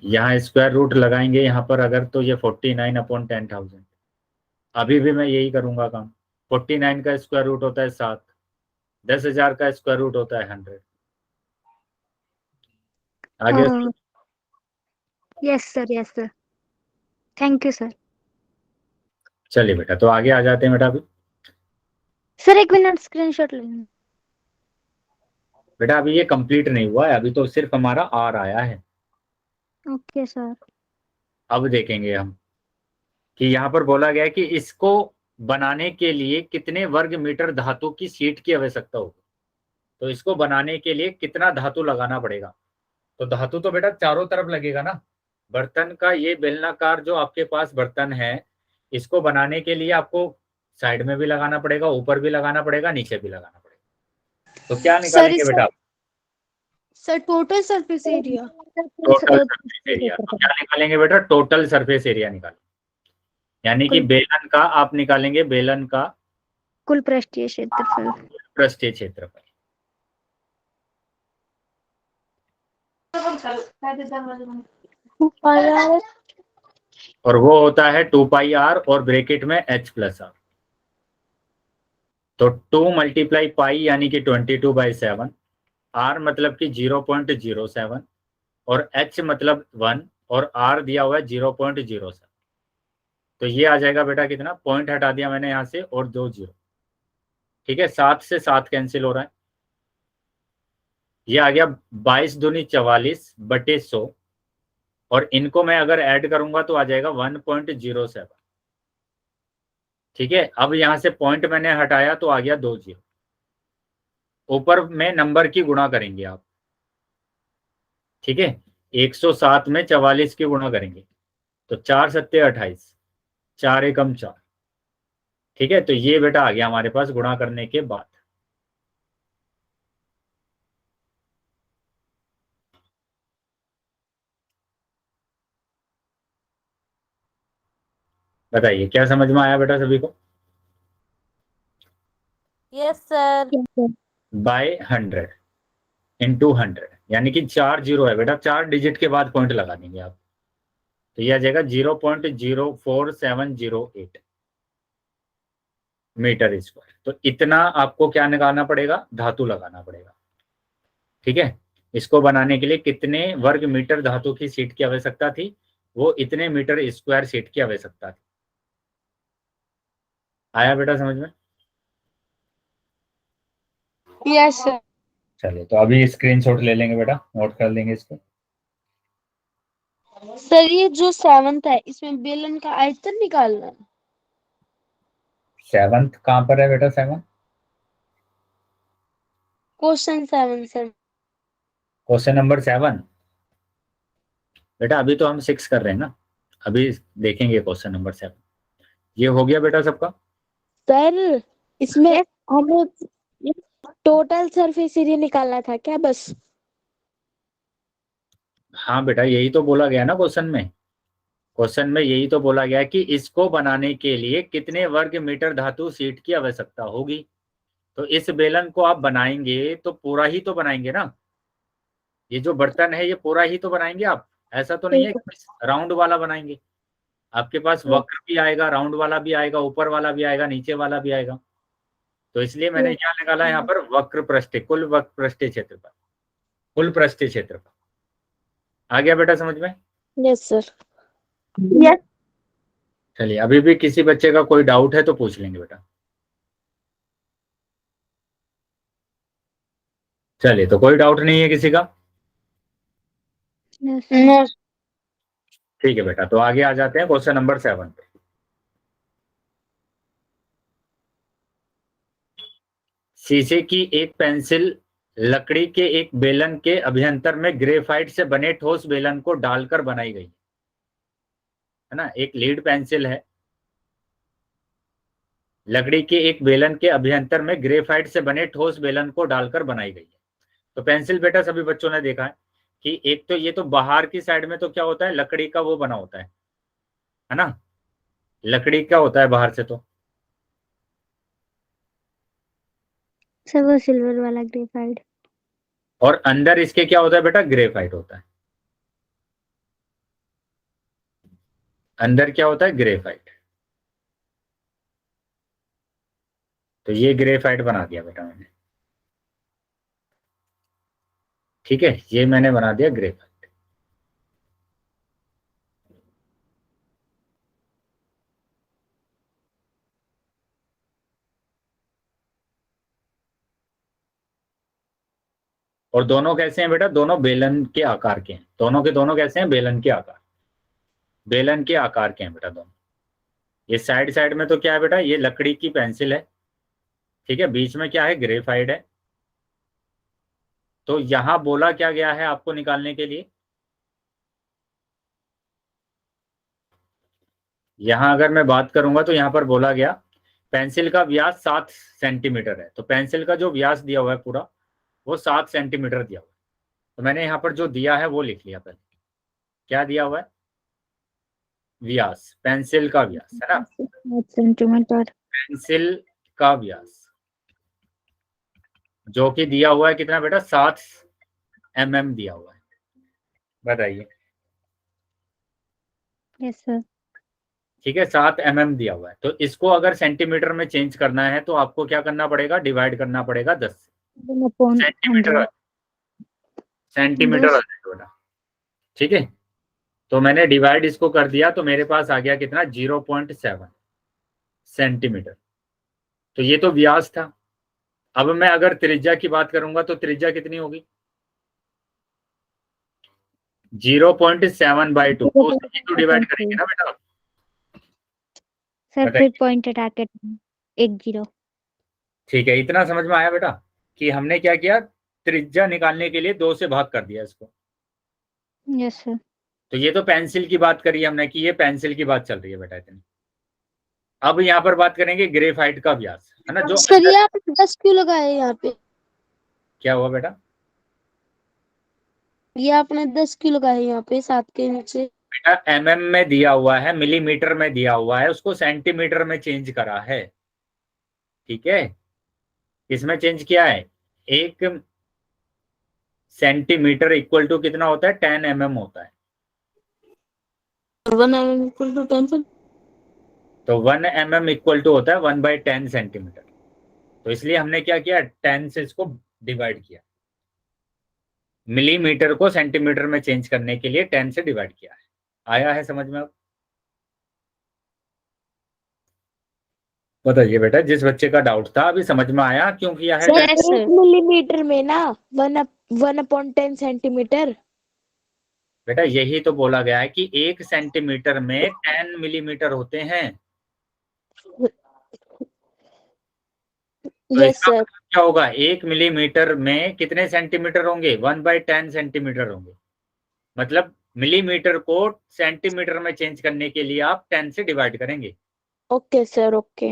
यहाँ स्क्वायर रूट लगाएंगे यहाँ पर अगर, तो ये 49/10,000। अभी भी मैं यही करूंगा काम। 49 का स्क्वायर रूट होता है 7, 10,000 का स्क्वायर रूट होता है 100। आगे yes sir. Thank you sir. चलिए बेटा, तो आगे आ जाते हैं बेटा। अभी सर 1 मिनट स्क्रीनशॉट लेना। बेटा अभी ये कंप्लीट नहीं हुआ है, अभी तो सिर्फ हमारा आर आया है। Okay sir. अब देखेंगे हम कि यहाँ पर बोला गया है कि इसको बनाने के लिए कितने वर्ग मीटर धातु की शीट की आवश्यकता होगी। तो इसको बनाने के लिए कितना धातु लगाना पड़ेगा? तो धातु तो बेटा चारों तरफ लगेगा ना। बर्तन का ये बेलनाकार जो आपके पास बर्तन है, इसको बनाने के लिए आपको साइड में भी लगाना पड़ेगा, ऊपर भी लगाना पड़ेगा, नीचे भी लगाना पड़ेगा। तो क्या निकालेंगे बेटा आप? Sir total surface area. Total surface area. तो क्या निकालेंगे बेटा? टोटल सरफेस एरिया निकालेंगे, यानी कि बेलन का आप निकालेंगे, बेलन का कुल पृष्ठीय क्षेत्रफल। पृष्ठीय क्षेत्रफल। और वो होता है 2πr और ब्रैकेट में h+r। तो 2 × पाई यानी कि 22/7, r मतलब कि 0.07, और h मतलब 1, और r दिया हुआ है 0.07। तो ये आ जाएगा बेटा कितना? पॉइंट हटा दिया मैंने यहाँ से और 2 0। ठीक है, 7 से 7 कैंसिल हो रहा है। ये आ गया 22 दूनी 44/100, और इनको मैं अगर ऐड करूंगा तो आ जाएगा 1.07। ठीक है, अब यहां से पॉइंट मैंने हटाया तो आ गया 2 0। ऊपर में नंबर की गुणा करेंगे आप। ठीक है, 107 में 44 की गुणा करेंगे, तो 4 सत्ते 28, 4 एकम 4। ठीक है, तो ये बेटा आ गया हमारे पास गुणा करने के बाद। बताइए क्या समझ में आया बेटा सभी को? Yes sir. बाय 100। इंटू 100, यानी कि 4 जीरो है बेटा, 4 डिजिट के बाद पॉइंट लगा देंगे आप, तो ये आ जाएगा 0.04708 मीटर स्क्वायर। तो इतना आपको क्या निकालना पड़ेगा, धातु लगाना पड़ेगा। ठीक है, इसको बनाने के लिए कितने वर्ग मीटर धातु की शीट की आवश्यकता थी, वो इतने मीटर स्क्वायर शीट की आवश्यकता थी। आया बेटा समझ में? Yes sir. चलिए, तो अभी स्क्रीनशॉट ले लेंगे बेटा, नोट कर लेंगे इसको। सर ये जो 7th है इसमें बेलन का आयतन निकालना है। 7th कहाँ पर है बेटा? 7 क्वेश्चन 7 सर। क्वेश्चन नंबर 7 बेटा, अभी तो हम 6 कर रहे हैं ना, अभी देखेंगे क्वेश्चन नंबर 7। ये हो गया बेटा सबका? सर इसमें हमें टोटल सरफेस एरिया निकालना था क्या बस? हाँ बेटा, यही तो बोला गया ना क्वेश्चन में। क्वेश्चन में यही तो बोला गया कि इसको बनाने के लिए कितने वर्ग मीटर धातु शीट की आवश्यकता होगी। तो इस बेलन को आप बनाएंगे तो पूरा ही तो बनाएंगे ना, ये जो बर्तन है ये पूरा ही तो बनाएंगे आप, ऐसा तो नहीं है कि राउंड वाला बनाएंगे। आपके पास वक्र भी आएगा, राउंड वाला भी आएगा, ऊपर वाला भी आएगा, नीचे वाला भी आएगा। तो इसलिए मैंने क्या निकाला यहाँ पर, वक्र पृष्ठ, कुल वक्र पृष्ठीय क्षेत्रफल, कुल पृष्ठीय क्षेत्रफल। आ गया बेटा समझ में? Yes sir. यस। चलिए, अभी भी किसी बच्चे का कोई डाउट है तो पूछ लेंगे बेटा। चलिए, तो कोई डाउट नहीं है किसी का? यस ठीक है बेटा, तो आगे आ जाते हैं क्वेश्चन नंबर 7 पे। शीशे की एक पेंसिल लकड़ी के एक बेलन के अभ्यंतर में ग्रेफाइट से बने ठोस बेलन को डालकर बनाई गई है ना। एक लीड पेंसिल है, लकड़ी के एक बेलन के अभ्यंतर में ग्रेफाइट से बने ठोस बेलन को डालकर बनाई गई है। तो पेंसिल बेटा सभी बच्चों ने देखा है कि एक तो ये तो बाहर की साइड में तो क्या होता है, लकड़ी का वो बना होता है ना, लकड़ी का होता है बाहर से तो। सर वो सिल्वर वाला ग्रेफाइट। और अंदर इसके क्या होता है बेटा, ग्रेफाइट होता है। अंदर क्या होता है, ग्रेफाइट। तो ये ग्रेफाइट बना दिया बेटा मैंने। ठीक है, ये मैंने बना दिया ग्रेफाइट। और दोनों कैसे हैं बेटा, दोनों बेलन के आकार के हैं, दोनों के दोनों कैसे हैं, बेलन के आकार, बेलन के आकार के हैं बेटा दोनों। ये साइड साइड में तो क्या है बेटा, ये लकड़ी की पेंसिल है, ठीक है, बीच में क्या है, ग्रेफाइट है। तो यहां बोला क्या गया है आपको निकालने के लिए, यहां अगर मैं बात करूंगा तो यहां पर बोला गया पेंसिल का व्यास 7 सेंटीमीटर है। तो पेंसिल का जो व्यास दिया हुआ है पूरा, वो 7 सेंटीमीटर दिया हुआ है। तो मैंने यहाँ पर जो दिया है वो लिख लिया पहले। क्या दिया हुआ है, व्यास, पेंसिल का व्यास है ना, 7 सेंटीमीटर। पेंसिल का व्यास जो कि दिया हुआ है कितना बेटा, 7 mm दिया हुआ है। बताइए। Yes sir. ठीक है, 7 mm दिया हुआ है। तो इसको अगर सेंटीमीटर में चेंज करना है तो आपको क्या करना पड़ेगा, डिवाइड करना पड़ेगा 10 से। सेंटीमीटर, सेंटीमीटर आ जाएगा बेटा। ठीक है, तो मैंने डिवाइड इसको कर दिया तो मेरे पास आ गया कितना, 0.7 सेंटीमीटर। तो ये तो व्यास था। अब मैं अगर त्रिज्या की बात करूंगा तो त्रिज्या कितनी होगी, 0.7/2। तो उसकी तो डिवाइड करेंगे ना बेटा। सर फिर पॉइंट हटा के 10। ठीक है, इतना समझ में आया बेटा कि हमने क्या किया, त्रिज्या निकालने के लिए 2 से भाग कर दिया इसको। Yes sir. तो ये तो पेंसिल की बात करी हमने कि ये पेंसिल की बात चल रही है बेटा इतनी। अब यहाँ पर बात करेंगे ग्रेफाइट का व्यास, है ना, जो सर ये आपने 10 क्यों लगाए यहाँ पे? क्या हुआ बेटा, ये आपने 10 क्यों लगाए यहाँ पे 7 के नीचे? बेटा mm में दिया हुआ है, मिलीमीटर में दिया हुआ है, उसको सेंटीमीटर में चेंज करा है। ठीक है, इसमें चेंज किया है। एक सेंटीमीटर इक्वल टू कितना होता है, 10 mm होता है। 1 mm इक्वल टू 10 तो 1 mm इक्वल टू होता है 1/10 सेंटीमीटर। तो इसलिए हमने क्या किया, 10 से इसको डिवाइड किया। मिलीमीटर को सेंटीमीटर में चेंज करने के लिए 10 से डिवाइड किया है। आया है समझ में अब? बताइए बेटा, जिस बच्चे का डाउट था अभी समझ में आया क्यों किया है? Sir 10 Yes, sir. 1 मिलीमीटर में ना 1/10 सेंटीमीटर। बेटा यही तो बोला गया है कि 1 सेंटीमीटर में 10 मिलीमीटर होते हैं। तो यस इसका सर। मतलब क्या होगा, 1 मिलीमीटर में कितने सेंटीमीटर होंगे, 1/10 सेंटीमीटर होंगे। मतलब मिलीमीटर को सेंटीमीटर में चेंज करने के लिए आप 10 से डिवाइड करेंगे। Okay sir, okay.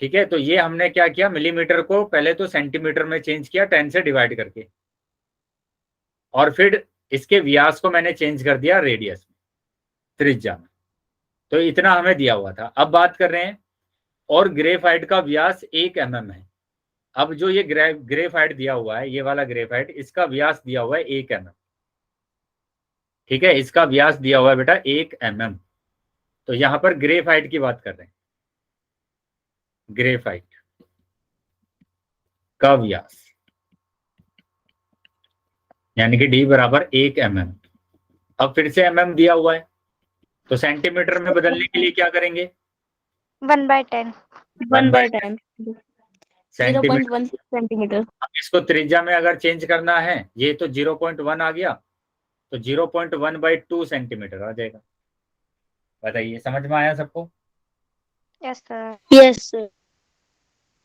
ठीक है, तो ये हमने क्या किया, मिलीमीटर को पहले तो सेंटीमीटर में चेंज किया 10 से डिवाइड करके, और फिर इसके व्यास को मैंने चेंज कर दिया रेडियस में, त्रिज्या में। तो इतना हमें दिया हुआ था। अब बात कर रहे हैं, और ग्रेफाइट का व्यास 1 mm है। अब जो ये ग्रेफाइट दिया हुआ है, ये वाला ग्रेफाइट, इसका व्यास दिया हुआ है 1 mm। ठीक है, इसका व्यास दिया हुआ है बेटा 1 mm। तो यहां पर ग्रेफाइट की बात कर रहे हैं, ग्रेफाइट का व्यास, यानी कि d बराबर 1 mm। अब फिर से mm दिया हुआ है, तो सेंटीमीटर में बदलने के लिए क्या करेंगे, 1/10। 1/10 सेंटीमीटर। 0.1 सेंटीमीटर। अब इसको त्रिज्या में अगर चेंज करना है, ये तो 0.1 आ गया, तो 0.1/2 सेंटीमीटर आ जाएगा। बताइए समझ में आया सबको? Yes sir. Yes sir.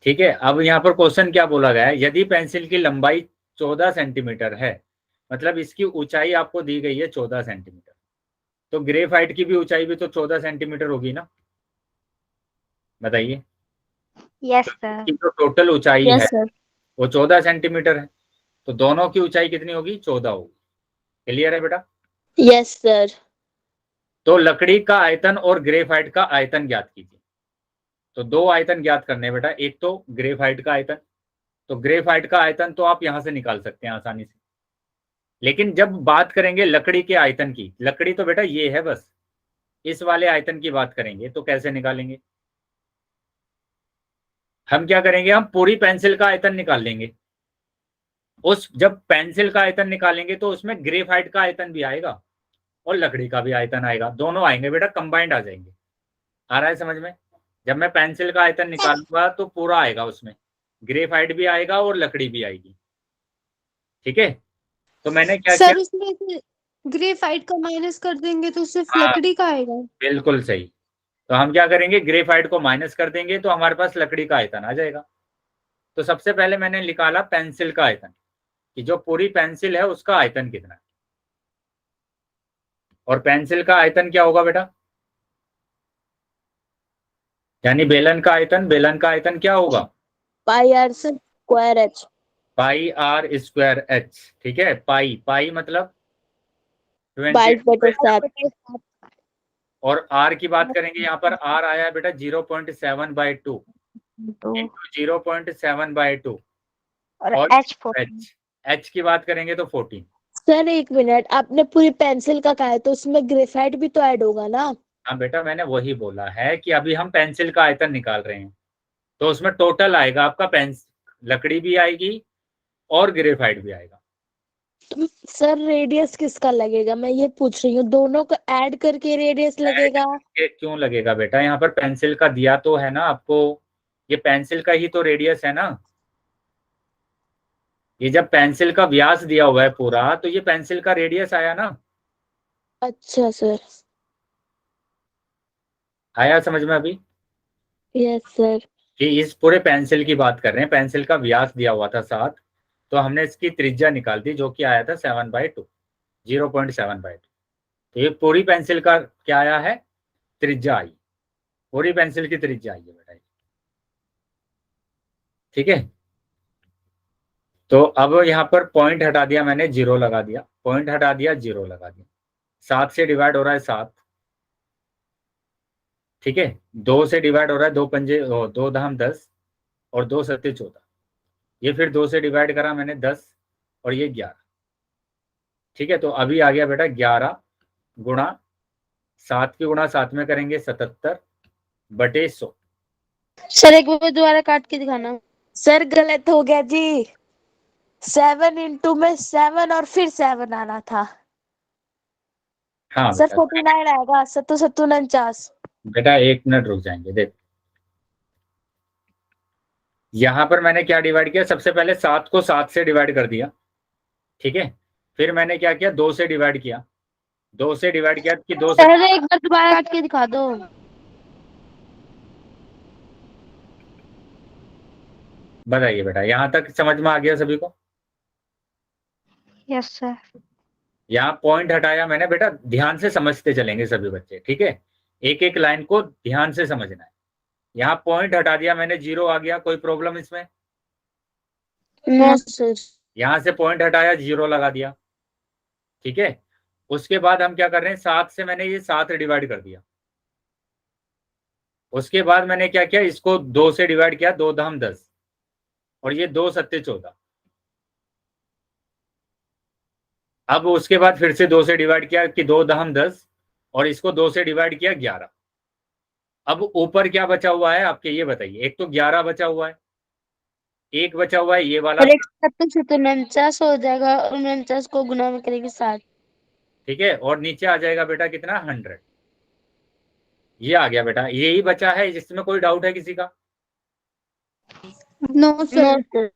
ठीक है, अब यहाँ पर क्वेश्चन क्या बोला गया है, यदि पेंसिल की लंबाई 14 सेंटीमीटर है, मतलब इसकी ऊंचाई आपको दी गई है 14 सेंटीमीटर, तो ग्रेफाइट की भी ऊंचाई भी तो 14 सेंटीमीटर होगी ना? बताइए। Yes sir. इसकी जो टोटल ऊंचाई यस है सर। वो 14 सेंटीमीटर है, तो दोनों की ऊंचाई कितनी होगी, 14 होगी। क्लियर है बेटा? Yes sir. तो लकड़ी का आयतन और ग्रेफाइट का आयतन ज्ञात कीजिए। तो दो आयतन ज्ञात करने हैं बेटा, एक तो ग्रेफाइट का आयतन, तो ग्रेफाइट का आयतन तो आप यहां से निकाल सकते हैं आसानी से। लेकिन जब बात करेंगे लकड़ी के आयतन की, लकड़ी तो बेटा ये है बस, इस वाले आयतन की बात करेंगे तो कैसे निकालेंगे, हम क्या करेंगे, हम पूरी पेंसिल का आयतन निकाल लेंगे। उस जब पेंसिल का आयतन निकालेंगे तो उसमें ग्रेफाइट का आयतन भी आएगा और लकड़ी का भी आयतन आएगा, दोनों आएंगे बेटा, कंबाइंड आ जाएंगे। आ रहा है समझ में? जब मैं पेंसिल का आयतन निकालूंगा तो पूरा आएगा, उसमें ग्रेफाइट भी आएगा और लकड़ी भी आएगी। ठीक है, तो मैंने क्या किया, सर उसमें से ग्रेफाइट का माइनस कर देंगे तो सिर्फ हाँ, लकड़ी का आएगा। बिल्कुल सही। तो हम क्या करेंगे, ग्रेफाइट को माइनस कर देंगे तो हमारे पास लकड़ी का आयतन आ जाएगा। तो सबसे पहले मैंने निकाला पेंसिल का आयतन, कि जो पूरी पेंसिल है उसका आयतन कितना है। और पेंसिल का आयतन क्या होगा बेटा, यानी बेलन का आयतन, बेलन का आयतन क्या होगा, pi are square h. Pi are square H. ठीक है, पाई, पाई मतलब 22/7। और आर की बात करेंगे, यहाँ पर आर आया है बेटा 0.7/2 तो इंटू 0.7/2, और और H14। एच की बात करेंगे तो 14। सर एक मिनट, आपने पूरी पेंसिल का कहा है तो उसमें ग्रेफाइट भी तो ऐड होगा ना? हाँ बेटा, मैंने वही बोला है कि अभी हम पेंसिल का आयतन निकाल रहे हैं, तो उसमें टोटल आएगा आपका लकड़ी भी आएगी और ग्रेफाइट भी आएगा। तो सर रेडियस किसका लगेगा, मैं ये पूछ रही हूँ, दोनों को ऐड करके रेडियस लगेगा? ये क्यों लगेगा बेटा, यहाँ पर पेंसिल का दिया तो है ना आपको, ये पेंसिल का ही तो रेडियस है ना। ये जब पेंसिल का व्यास दिया हुआ है पूरा, तो ये पेंसिल का रेडियस आया ना। अच्छा सर। आया समझ में अभी? Yes sir. कि इस पूरे पेंसिल की बात कर रहे हैं, पेंसिल का व्यास दिया हुआ था 7, तो हमने इसकी त्रिज्या निकाल दी जो कि आया था 7/2, 0.7/2। तो ये पूरी पेंसिल का क्या आया है, त्रिज्या आई, पूरी पेंसिल की त्रिज्या आई है बेटा। ठीक है, तो अब यहाँ पर पॉइंट हटा दिया मैंने, जीरो लगा दिया, पॉइंट हटा दिया, जीरो लगा दिया। 7 से डिवाइड हो रहा है 7, ठीक है, 2 से डिवाइड हो रहा है, 2 पंजे 2 धाम 10 और 2 सत्ते 14। ये फिर 2 से डिवाइड करा मैंने 10, और ये 11। ठीक है, तो अभी आ गया बेटा 11 गुणा 7 की गुणा 7 में करेंगे 77 बटे 100। सर एक बार दोबारा काट के दिखाना। सर गलत हो गया जी, 7 इंटू में 7 और फिर 7 आना था। हाँ सर बेटा, 49 आएगा, 49। बेटा 1 मिनट रुक जाएंगे। देख, यहां पर मैंने क्या डिवाइड किया, सबसे पहले 7 को 7 से डिवाइड कर दिया। ठीक है, फिर मैंने क्या किया, 2 से डिवाइड किया। 2 से डिवाइड किया कि 2 से, सर एक बार दोबारा काट के दिखा दो। बताइए बेटा, यहां तक समझ में आ गया सभी को? Yes sir. यहाँ पॉइंट हटाया मैंने बेटा, ध्यान से समझते चलेंगे सभी बच्चे। ठीक है, एक एक लाइन को ध्यान से समझना है। यहाँ पॉइंट हटा दिया मैंने, 0 आ गया, कोई प्रॉब्लम इसमें? No sir. यहां से पॉइंट हटाया, 0 लगा दिया। ठीक है, उसके बाद हम क्या कर रहे हैं, 7 से मैंने ये 7 डिवाइड कर दिया। उसके बाद मैंने क्या किया, इसको 2 से डिवाइड किया, 2 दहम 10 और ये 2 सत्ते 14। अब उसके बाद फिर से 2 से डिवाइड किया कि 2 दहम 10 और इसको 2 से डिवाइड किया 11। अब ऊपर क्या बचा हुआ है आपके, ये बताइए। एक तो 11 बचा हुआ है, एक बचा हुआ है ये वाला। और एक 49 हो जाएगा, 49 को गुना में करेंगे 7। ठीक है, और नीचे आ जाएगा बेटा कितना, 100। ये आ गया बेटा, यही बचा है। जिसमें कोई डाउट है किसी का? No sir.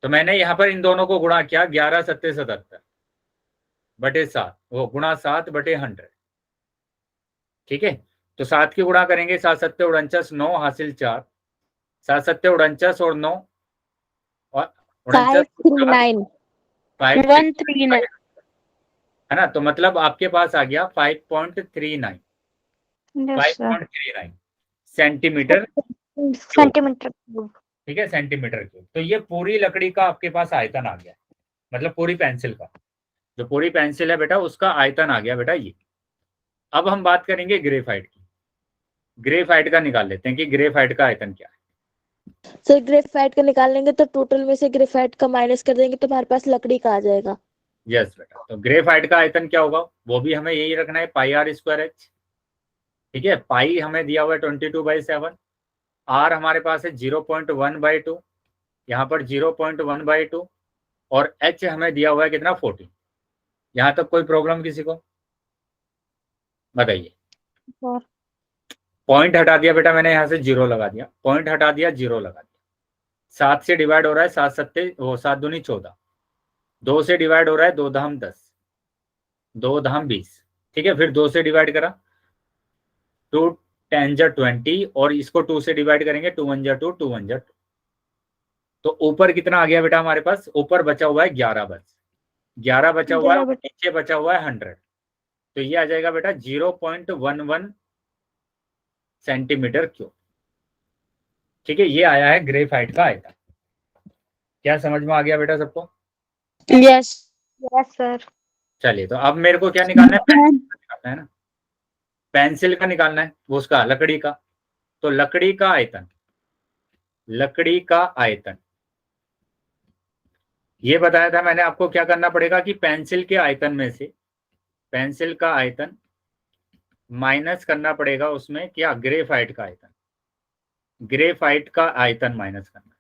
तो मैंने यहाँ पर इन दोनों को गुणा किया, 11 सत्ते 77 बटे 7, वो गुणा 7 बटे 100। ठीक है, तो 7 की गुणा करेंगे, 7 सत्ते 49, 9 हासिल 4, 7 सत्ते 49 और 9 और 539 139 है ना। तो मतलब आपके पास आ गया 5.39 yes sir. 5.39 centimetre. Centimetre cube. ठीक है, सेंटीमीटर क्यूब। तो ये पूरी लकड़ी का आपके पास आयतन आ गया, मतलब पूरी पेंसिल का, जो पूरी पेंसिल है बेटा उसका आयतन आ गया बेटा ये। अब हम बात करेंगे ग्रेफाइट की। ग्रेफाइट का निकाल लेते हैं कि ग्रेफाइट का आयतन क्या है। सर ग्रेफाइट का निकाल लेंगे तो टोटल में से ग्रेफाइट का माइनस कर देंगे तो हमारे पास लकड़ी का आ जाएगा। यस बेटा, तो ग्रेफाइट का आयतन क्या होगा, वो भी हमें यही रखना है, पाई आर स्क्वायर एच। ठीक है, पाई हमें दिया हुआ है 22/7, आर हमारे पास है 0.1/2, यहाँ पर 0.1/2 और एच हमें दिया हुआ है कितना, 14। यहाँ तक कोई प्रॉब्लम किसी को? बताइए। पॉइंट हटा दिया बेटा मैंने, यहाँ से 0 लगा दिया, पॉइंट हटा दिया, 0 लगा दिया। 7 से डिवाइड हो रहा है, 7 सत्ते वो 7 दूनी 14, 2 से डिवाइड हो रहा है, 2 दहम 10, 2 दहम 20। ठीक है, फिर 2 से डिवाइड करा, 2 10 जा 20 और इसको 2 से डिवाइड करेंगे, 2 1 जा 2, 2 1 जा 2। तो ऊपर कितना आ गया बेटा हमारे पास, ऊपर बचा हुआ है 11 बचा हुआ है, नीचे बचा हुआ है 100। तो ये आ जाएगा बेटा 0.11 सेंटीमीटर क्यूब। ठीक है, ये आया है ग्रेफाइट का आयतन। क्या समझ में आ गया बेटा सबको? Yes yes sir. चलिए, तो अब मेरे को क्या निकालना है, पेंसिल का निकालना है ना, पेंसिल का निकालना है, वो उसका लकड़ी का। तो लकड़ी का आयतन, लकड़ी का आयतन ये बताया था मैंने आपको, क्या करना पड़ेगा कि पेंसिल के आयतन में से, पेंसिल का आयतन माइनस करना पड़ेगा उसमें क्या, ग्रेफाइट का आयतन, ग्रेफाइट का आयतन माइनस करना।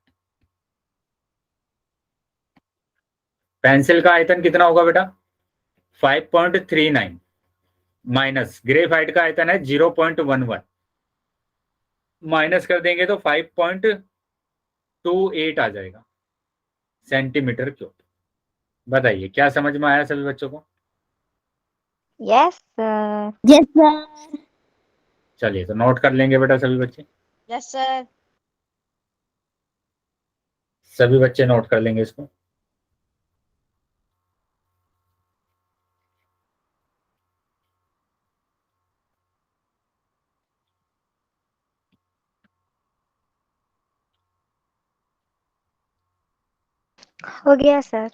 पेंसिल का आयतन कितना होगा बेटा, 5.39 माइनस ग्रेफाइट का आयतन है 0.11, माइनस कर देंगे तो 5.28 आ जाएगा सेंटीमीटर क्यूब। बताइए, क्या समझ में आया सभी बच्चों को? Yes sir. Yes sir. चलिए, तो नोट कर लेंगे बेटा सभी बच्चे, यस सर। सभी बच्चे नोट कर लेंगे इसको। हो गया सर।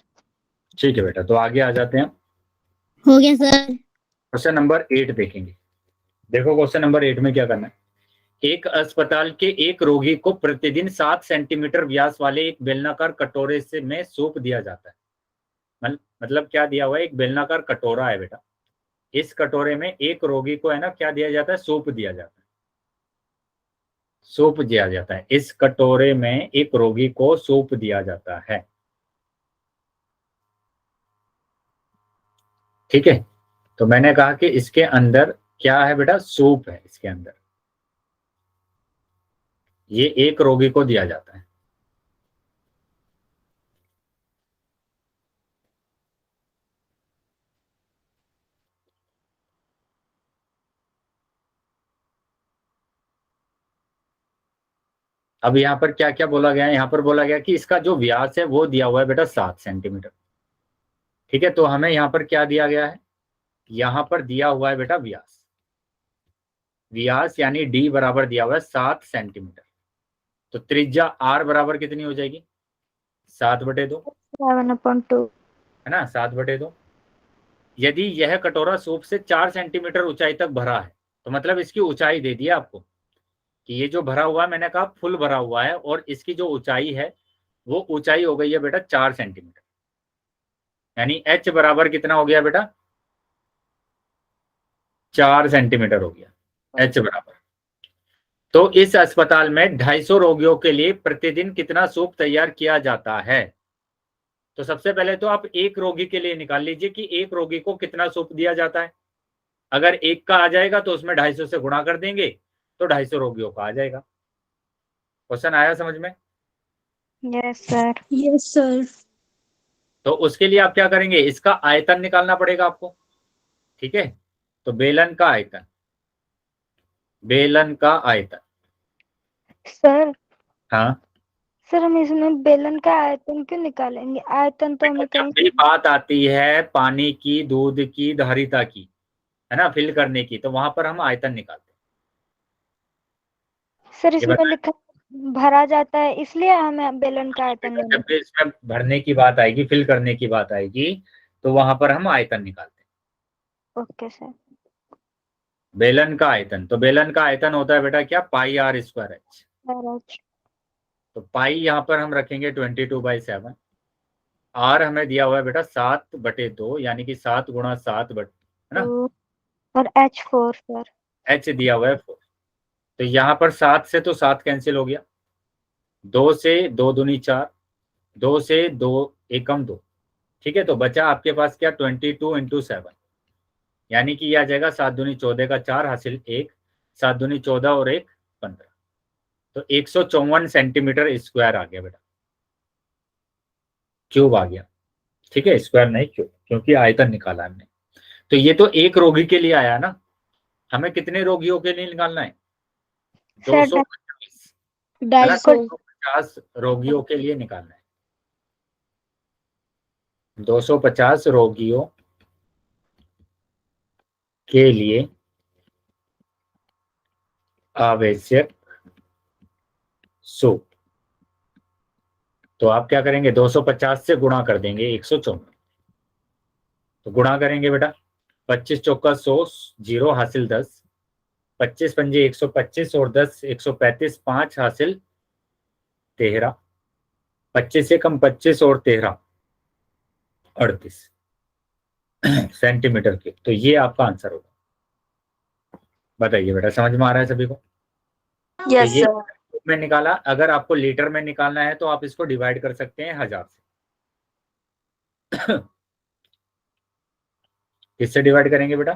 ठीक है बेटा, तो आगे आ जाते हैं। हो गया सर। क्वेश्चन नंबर 8 देखेंगे। देखो क्वेश्चन नंबर 8 में क्या करना है, एक अस्पताल के एक रोगी को प्रतिदिन 7 सेंटीमीटर व्यास वाले एक बेलनाकार कटोरे से में सूप दिया जाता है। मतलब क्या दिया हुआ है, एक बेलनाकार कटोरा है बेटा, इस कटोरे में एक रोगी को है ना क्या दिया जाता है, सूप दिया जाता है, सूप दिया जाता है, इस कटोरे में एक रोगी को सूप दिया जाता है। ठीक है, तो मैंने कहा कि इसके अंदर क्या है बेटा, सूप है इसके अंदर, ये एक रोगी को दिया जाता है। अब यहाँ पर क्या क्या बोला गया है, यहाँ पर बोला गया कि इसका जो व्यास है वो दिया हुआ है बेटा 7 सेंटीमीटर। ठीक है, तो हमें यहाँ पर क्या दिया गया है, यहाँ पर दिया हुआ है बेटा व्यास, व्यास यानी डी बराबर दिया हुआ है 7 सेंटीमीटर। तो त्रिज्या आर बराबर कितनी हो जाएगी, 7/2, 7/2 है ना, 7/2। यदि यह कटोरा सूप से 4 सेंटीमीटर ऊंचाई तक भरा है, तो मतलब इसकी ऊंचाई दे दी है आपको कि ये जो भरा हुआ है, मैंने कहा फुल भरा हुआ है, और इसकी जो ऊंचाई है वो ऊंचाई हो गई है बेटा 4 सेंटीमीटर, यानी एच बराबर कितना हो गया बेटा, 4 सेंटीमीटर हो गया एच बराबर। तो इस अस्पताल में 250 रोगियों के लिए प्रतिदिन कितना सूप तैयार किया जाता है। तो सबसे पहले तो आप एक रोगी के लिए निकाल लीजिए कि एक रोगी को कितना सूप दिया जाता है। अगर एक का आ जाएगा तो उसमें 250 से गुणा कर देंगे, तो 250 रोगियों का आ जाएगा। क्वेश्चन आया समझ में? Yes sir. Yes sir. तो उसके लिए आप क्या करेंगे, इसका आयतन निकालना पड़ेगा आपको। ठीक है, तो बेलन का आयतन, बेलन का आयतन। सर हाँ सर हम इसमें बेलन का आयतन क्यों निकालेंगे, आयतन तो हमें जब कहीं भी बात आती है पानी की, दूध की, धारिता की, है ना, फिल करने की, तो वहां पर हम आयतन निकालते हैं। सर ये इसमें बताएं, लिखा भरा जाता है इसलिए हमें बेलन का आयतन जब लेना। भी इसमें भरने की बात आएगी, फिल करने की बात आएगी, तो वहां पर हम आयतन निकालते हैं। Okay sir. बेलन का आयतन, तो बेलन का आयतन होता है बेटा क्या, पाई आर स्क्वायर एच। तो पाई यहाँ पर हम रखेंगे 22/7, आर हमें दिया हुआ है बेटा 7/2, यानी कि 7 गुणा 7 है ना, और H4 सर। एच दिया हुआ है 4। तो यहाँ पर 7 से तो 7 कैंसिल हो गया, 2 से 2 दूनी 4, 2 से 2 एकम 2। ठीक है, तो बचा आपके पास क्या, 22 × 7, यानी कि यह आ जाएगा 7 दूनी 14 का 4 हासिल 1, 7 दूनी 14 और 1 15। तो 154 सेंटीमीटर स्क्वायर आ गया बेटा, क्यूब आ गया। ठीक है, स्क्वायर नहीं क्यूब, क्योंकि आयतन निकाला हमने। तो ये तो एक रोगी के लिए आया ना, हमें कितने रोगियों के लिए निकालना है, 250, 250 रोगियों के लिए निकालना है, 250 रोगियों के लिए आवश्यक सूप। तो आप क्या करेंगे, 250 से गुणा कर देंगे 154। तो गुणा करेंगे बेटा, 25 चौका 100, 0 हासिल 10, 25 पंजे 125 और 10 135, 5 हासिल 13, 25 से कम 25 और 13 38 सेंटीमीटर क्यूब। तो ये आपका आंसर होगा। बताइए बेटा, समझ में आ रहा है सभी को? यस तो ये सर। में निकाला, अगर आपको लीटर में निकालना है तो आप इसको डिवाइड कर सकते हैं 1000 से। किससे डिवाइड करेंगे बेटा,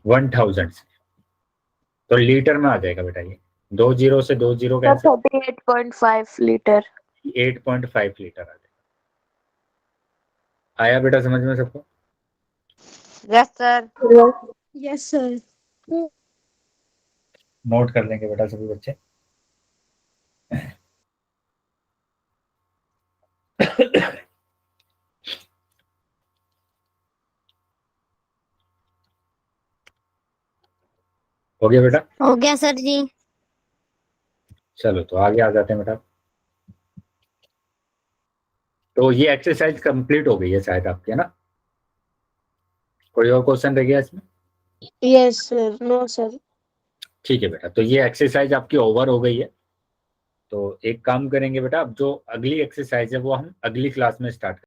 1000 से। तो लीटर में आ जाएगा बेटा, ये 2 0 से 2 0 कैंसिल, 38.5 लीटर। 8.5 लीटर आ जाएगा। आया बेटा समझ में सबको? Yes sir. Yes sir. Note कर लेंगे बेटा सभी बच्चे। हो गया बेटा? हो गया सर जी। चलो तो आगे आ जाते हैं बेटा। तो ये एक्सरसाइज कंप्लीट हो गई है शायद आपकी, है ना? कोई और क्वेश्चन रह गया इसमें? Yes sir. No sir. ठीक है बेटा, तो ये एक्सरसाइज आपकी ओवर हो गई है। तो एक काम करेंगे बेटा, अब जो अगली एक्सरसाइज है वो हम अगली क्लास में स्टार्ट